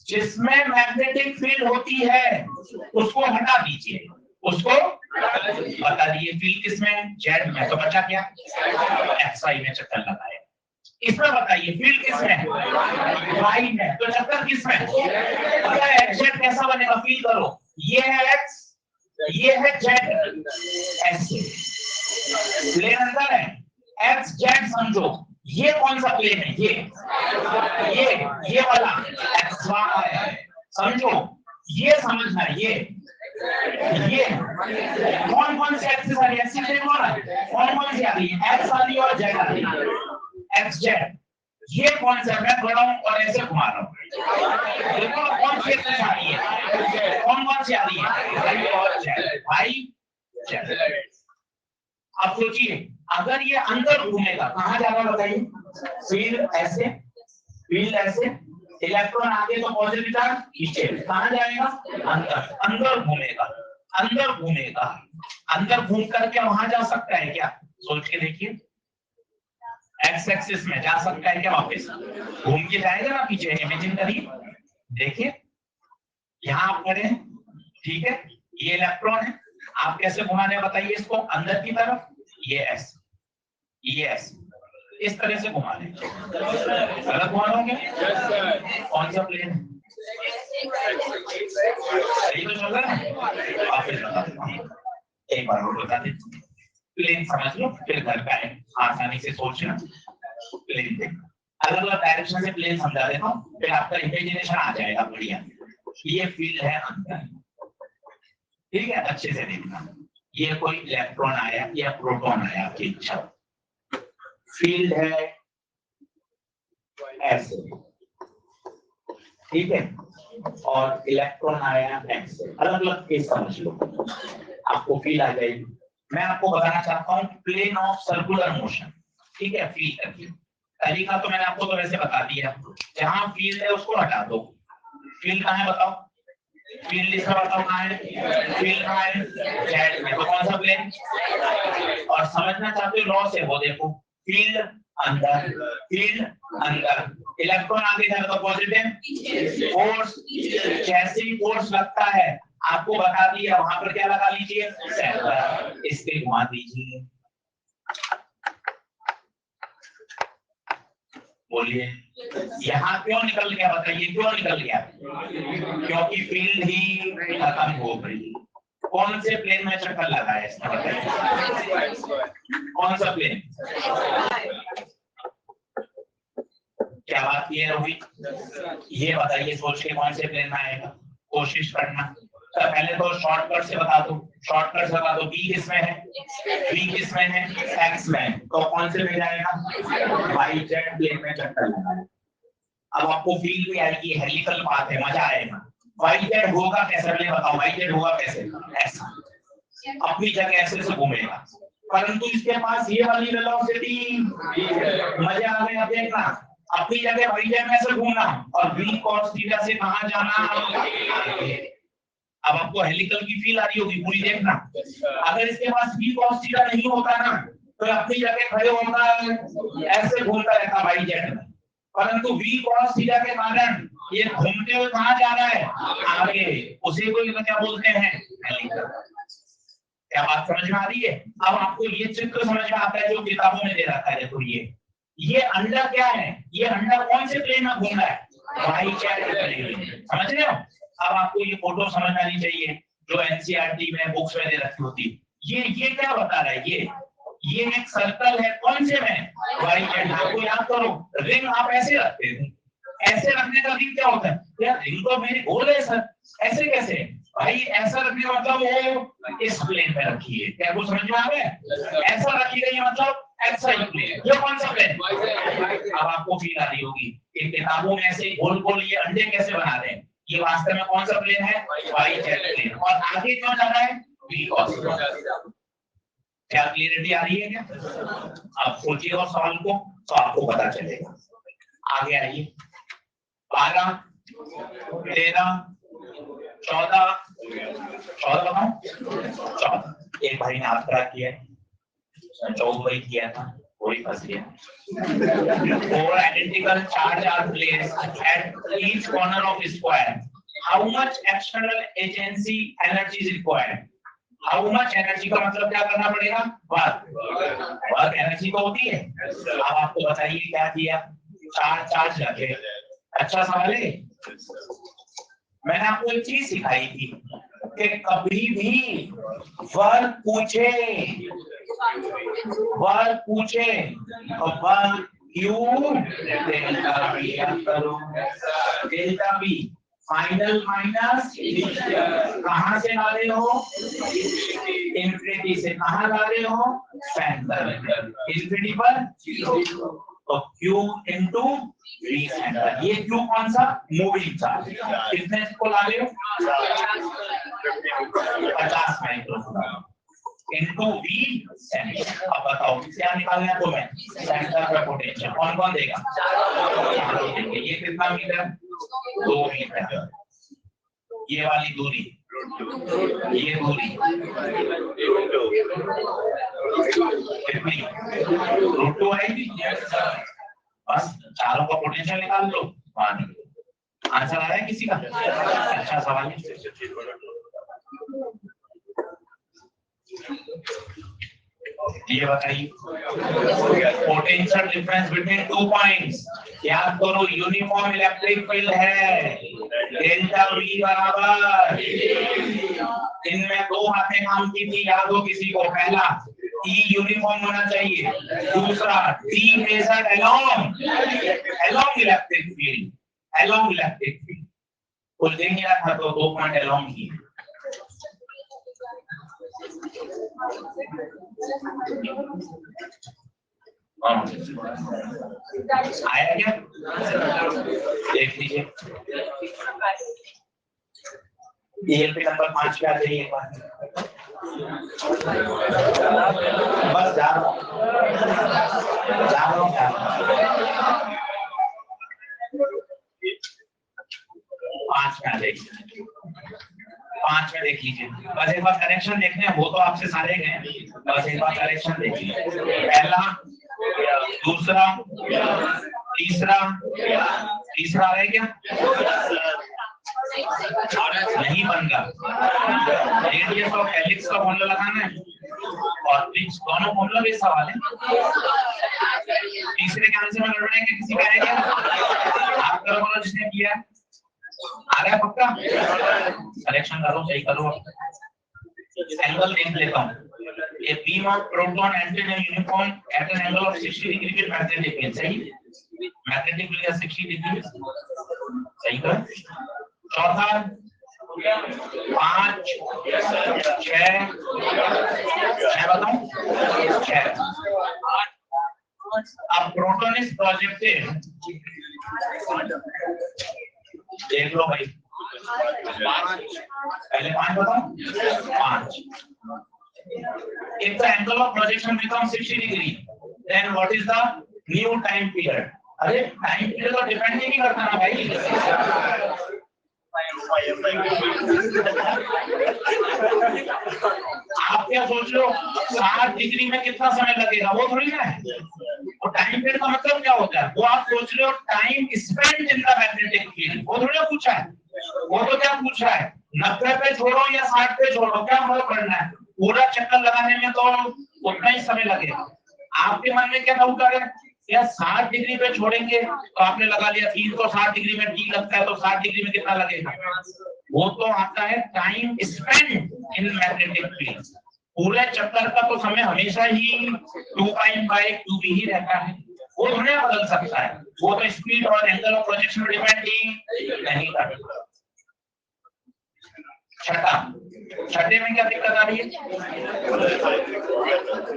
जिसमें मैग्नेटिक फील्ड होती है उसको हटा दीजिए, उसको बता दिए। फील्ड किसमें? जेड में। तो बचा क्या? एक्स वाई में चक्कर लगाए। इसमें बताइए फील्ड किसमें? वाई में। तो चक्कर किसमें? पता है जेड कैसा बनेगा? फील करो, ये है एक्स, ये है जेड, ऐसे प्लेन अंदर है, एक्स जेड समझो, ये कौन सा प्लेन है? ये वाला XY, समझो, ये समझना, ये कौन कौन से एक्सिस आ रही है? एक्सिस देखो ना, कौन कौन सी आ रही है? एक्स आ रही है और जेड आ रही है, एक्स जेड। ये कौन सा? मैं खड़ा हूं और ऐसे घुमा रहा हूं, देखो कौन सी एक्सिस आ रही है, कौन कौन सी आ रही है? भाई और जेड, भाई जेड। अब सोचिए, अगर ये अंदर घूमेगा कहां जाएगा बताइए? फील्ड ऐसे, फील्ड ऐसे, इलेक्ट्रॉन आगे तो पॉजिटिव चार्ज पीछे, कहां जाएगा? अंदर, अंदर घूमेगा, अंदर घूमेगा, अंदर घूम करके वहां जा सकता है क्या? सोच के देखिए, एक्स एक्सिस में जा सकता है क्या? वापस घूम के जाएगा ना पीछे, इमेजिन करिए, देखिए यहां आप खड़े हैं, ठीक है, ये इलेक्ट्रॉन है, आप कैसे घुमाने बताइए इसको? अंदर की तरफ, ये एस, ये एस, इस तरह से घुमा लें। गलत घुमा लोगे? कौन सा प्लेन है? सही तो चल रहा है, वापस बता, एक बार और बता दे, प्लेन समझ लो, फिर घर का है, आसानी से सोचना। प्लेन देख, अलग अलग डायरेक्शन से प्लेन समझा देता हूँ, फिर आपका इमेजिनेशन आ जाएगा बढ़िया। ये फील्ड है अंदर, ठीक है, अच्छे से देखना, ये कोई इलेक्ट्रॉन आया या प्रोटॉन आया, आपकी इच्छा, फील्ड है ऐसे, ठीक है, और इलेक्ट्रॉन आया ऐसे, अलग अलग केस समझ लो, आपको फील आ जाएगी। मैं आपको बताना चाहता हूँ प्लेन ऑफ सर्कुलर मोशन, ठीक है, फील करके तरीका तो मैंने आपको तो वैसे बता दिया, जहां फील्ड है उसको हटा दो। फील्ड कहाँ है बताओ? फील्ड इसका बताओ कहाँ है? फील्ड कहाँ है? जेड में, तो कौन सा प्लेन? और समझना चाहते हो लॉ से, वो देखो, फील्ड अंदर, फील्ड अंदर, इलेक्ट्रॉन आगे जाएगा तो पॉजिटिव फोर्स, जैसे ही फोर्स लगता है आपको बता दिया, वहां पर क्या लगा लीजिए? सेंटर, इसके घुमा दीजिए। बोलिए, यहाँ क्यों निकल गया बताइए? क्यों निकल गया? क्योंकि फील्ड ही खत्म हो गई। कौन से प्लेन में चक्कर लगा है इसका बताइए? कौन सा प्लेन? क्या बात ये हुई? ये बताइए, सोच के कौन से प्लेन में आएगा, कोशिश करना। तो पहले तो शॉर्टकट से बता दो, शॉर्टकट से बता दो, बी किसमें है? बी किसमें है? एक्स में, तो कौन से में जाएगा? वाई जेड प्लेन में चक्कर लगा है। अब आपको फील भी आएगी, हेलिकल बात है, मजा आएगा। वाई जेड होगा कैसे? पहले बताओ, वाई जेड होगा कैसे? ऐसा, अपनी जगह ऐसे से घूमेगा, परंतु इसके पास ये वाली वेलोसिटी, मजा आ गया। देखना, अपनी जगह वाई जेड में से घूमना और v cos थीटा से कहां जाना। अब आपको हेलिकल की फील आ रही होगी पूरी, देखना। अगर इसके पास v cos थीटा नहीं होता ना, तो अपनी जगह खड़े होगा, ऐसे घूमता रहता वाई जेड में, परंतु v cos थीटा के कारण ये घूमते हुए कहां जा रहा है? आगे, उसी को क्या बोलते हैं? हेलिकल। क्या बात समझ में आ रही है? अब आपको ये चित्र समझ में आता है जो किताबों में दे रखा है, देखो ये अंडा क्या है? ये अंडा कौन से प्लेन में घूम रहा है? वाई जेड प्लेन, समझ रहे हो? अब आपको ये फोटो समझ में आनी चाहिए जो एनसीईआरटी में बुक्स में दे रखी होती। ये क्या बता रहा है? ये एक सर्कल है, कौन से में? Y Z. आपको याद करो, रिंग आप ऐसे रखते थे, ऐसे रखने का रिंग क्या होता है? यार रिंग तो मेरी गोल है सर, ऐसे कैसे? भाई ऐसा रखने का मतलब वो इस प्लेन पे रखी है, क्या वो समझ में आ गया? ऐसा रखी गई मतलब एक्सवाई प्लेन। ये कौन सा प्लेन? अब आपको फील आ रही होगी कि किताबों में ऐसे गोल गोल ये अंडे कैसे बना रहे हैं, ये वास्तव में कौन सा प्लेन है? Y Z plane. और आगे क्यों जा रहा है? v cos। क्या क्लियरिटी आ रही है क्या? अब सोचिए और सवाल को, तो आपको पता चलेगा। आगे आइए, 12 13 14 बताओ, 14। एक भाई ने हाथ खड़ा किया, 14 किया था, कोई फंस गया। 4 identical charge are placed at each corner of square. How much external agency energy is required? How much energy का मतलब क्या करना पड़ेगा? वर्क एनर्जी तो होती है। अब आपको बताइए क्या किया? 4 चार्ज रखे। अच्छा सवाल है। मैंने आपको एक चीज सिखाई थी कि कभी भी वर्क पूछे तो वर्क क्यू डेल्टा बी, करो डेल्टा बी फाइनल माइनस कहां से ला रहे हो, इंफिनिटी से, कहां ला रहे हो, सेंटर इंफिनिटी पर, तो Q इंटू V सेंटर। ये Q कौन सा, मूविंग चार्ज, कितने को ला रहे हो, 50 माइक्रोकूलम इंटू V सेंटर। अब बताओ क्या निकालना है तुम्हें, सेंटर का पोटेंशियल कौन कौन देगा, ये कितना मीटर, 2 मीटर, ये वाली दूरी, ये दूरी कितनी, √2 आएगी। बस चारों का पोटेंशियल निकाल लो, आंसर आ रहा है किसी का, अच्छा सवाल है। ये बताइए पोटेंशियल डिफरेंस बिटवीन 2 पॉइंट्स, याद करो यूनिफॉर्म इलेक्ट्रिक फील्ड है, डेल्टा V बराबर, इनमें 2 बातें काम की थी, याद हो किसी को, पहला E यूनिफॉर्म होना चाहिए, दूसरा T measured along electric field, along electric field, कुछ दे नहीं रहा था तो 2 पॉइंट अलोंग ही। आया क्या, देख लीजिए ELP नंबर 5 पे आ जाइए एक बार, बस जा रहा हूँ 5 पे आ जाइए, 5 में देख लीजिए, बस एक बार करेक्शन देखने हैं, वो तो आपसे सारे गए, बस एक बार करेक्शन देखिए, पहला, दूसरा, तीसरा आ रहा है क्या, नहीं बन रहा, रेडियस ऑफ हेलिक्स का फॉर्मूला लगाना है, और पिच दोनों फॉर्मूला भी सवाल है। तीसरे के आंसर में लड़ना है कि किसी का है क्या, आप करो जिसने किया, आ रहा है पक्का, करेक्शन करो, सही करो। एंगल देख लेता हूँ, a beam of proton entered a uniform at an angle of 60 degree with magnetic field, सही, मैग्नेटिक फील्ड 60 डिग्री, सही है। चौथा 5 6 बताऊं 6। अब प्रोटॉन इज प्रोजेक्टेड, देख लो भाई, पहले 5 बताओ, 5। If the angle of projection becomes 60 degree, then what is the new time period? अरे टाइम पीरियड तो डिपेंड नहीं करता ना भाई, आप क्या सोच रहे हो 60 डिग्री में कितना समय लगेगा, वो थोड़ी ना है, और टाइम पीरियड का मतलब क्या होता है, वो आप सोच रहे हो time spend in the magnetic field, वो थोड़ी पूछा है, वो तो क्या पूछ रहा है 90 पे छोड़ो या 60 पे छोड़ो, क्या मतलब करना है, पूरा चक्कर लगाने में तो उतना ही समय लगेगा। आपके मन में क्या डाउट आ रहा है, या 60 डिग्री पे छोड़ेंगे तो आपने लगा लिया 360 डिग्री में टी लगता है, तो 60 डिग्री में कितना लगेगा, वो तो आता है time spend in magnetic field, पूरे चक्कर का तो समय हमेशा ही 2π/2b ही रहता है, वो थोड़ा बदल सकता है, वो तो स्पीड और एंगल ऑफ प्रोजेक्शन डिपेंड नहीं करता। छठे में क्या दिक्कत आ रही है,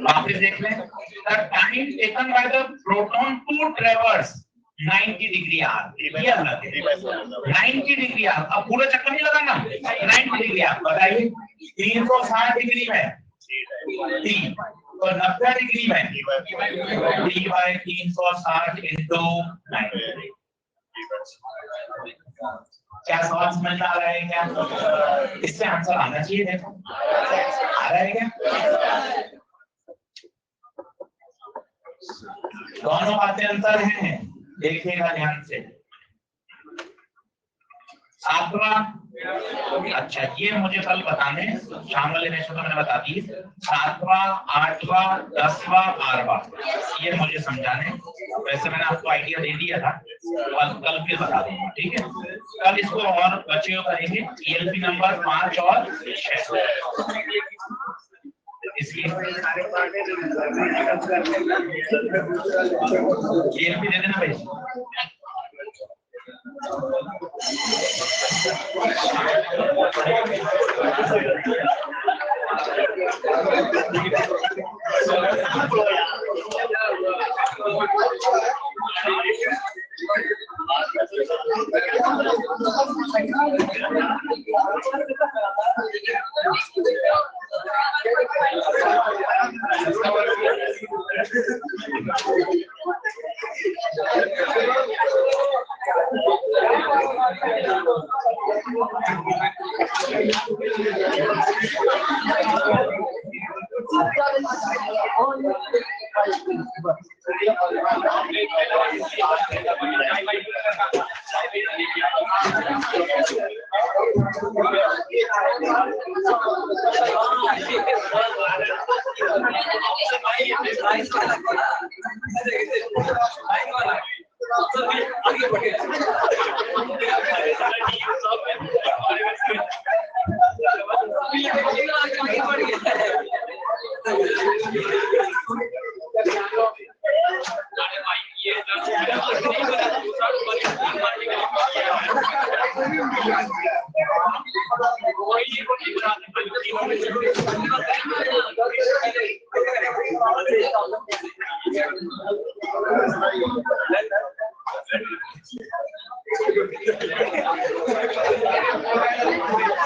वापस देख लें, the time taken by the proton to traverse 90 degree R, ये अलग है, 90 डिग्री आर, अब पूरा चक्कर नहीं लगाना, 90 डिग्री आर बताइए, 360 डिग्री में T, तो 90 डिग्री में T/360 इंटू 90। क्या सवाल समझ में आ रहा है क्या, इससे आंसर आना चाहिए, देखो आ रहा है क्या, दोनों बातें अंतर हैं, देखिएगा ध्यान से। 7वां, अच्छा ये मुझे कल बताने, शाम वाले लेक्चर में मैंने बता दी, 7वां 8वां 10वां 12वां ये मुझे समझाने, वैसे मैंने आपको आइडिया दे दिया था, कल फिर बता दूंगा, ठीक है, कल इसको और बच्चे करेंगे, ELP नंबर 5 और 6। इसलिए जेल भी दे देना भाई।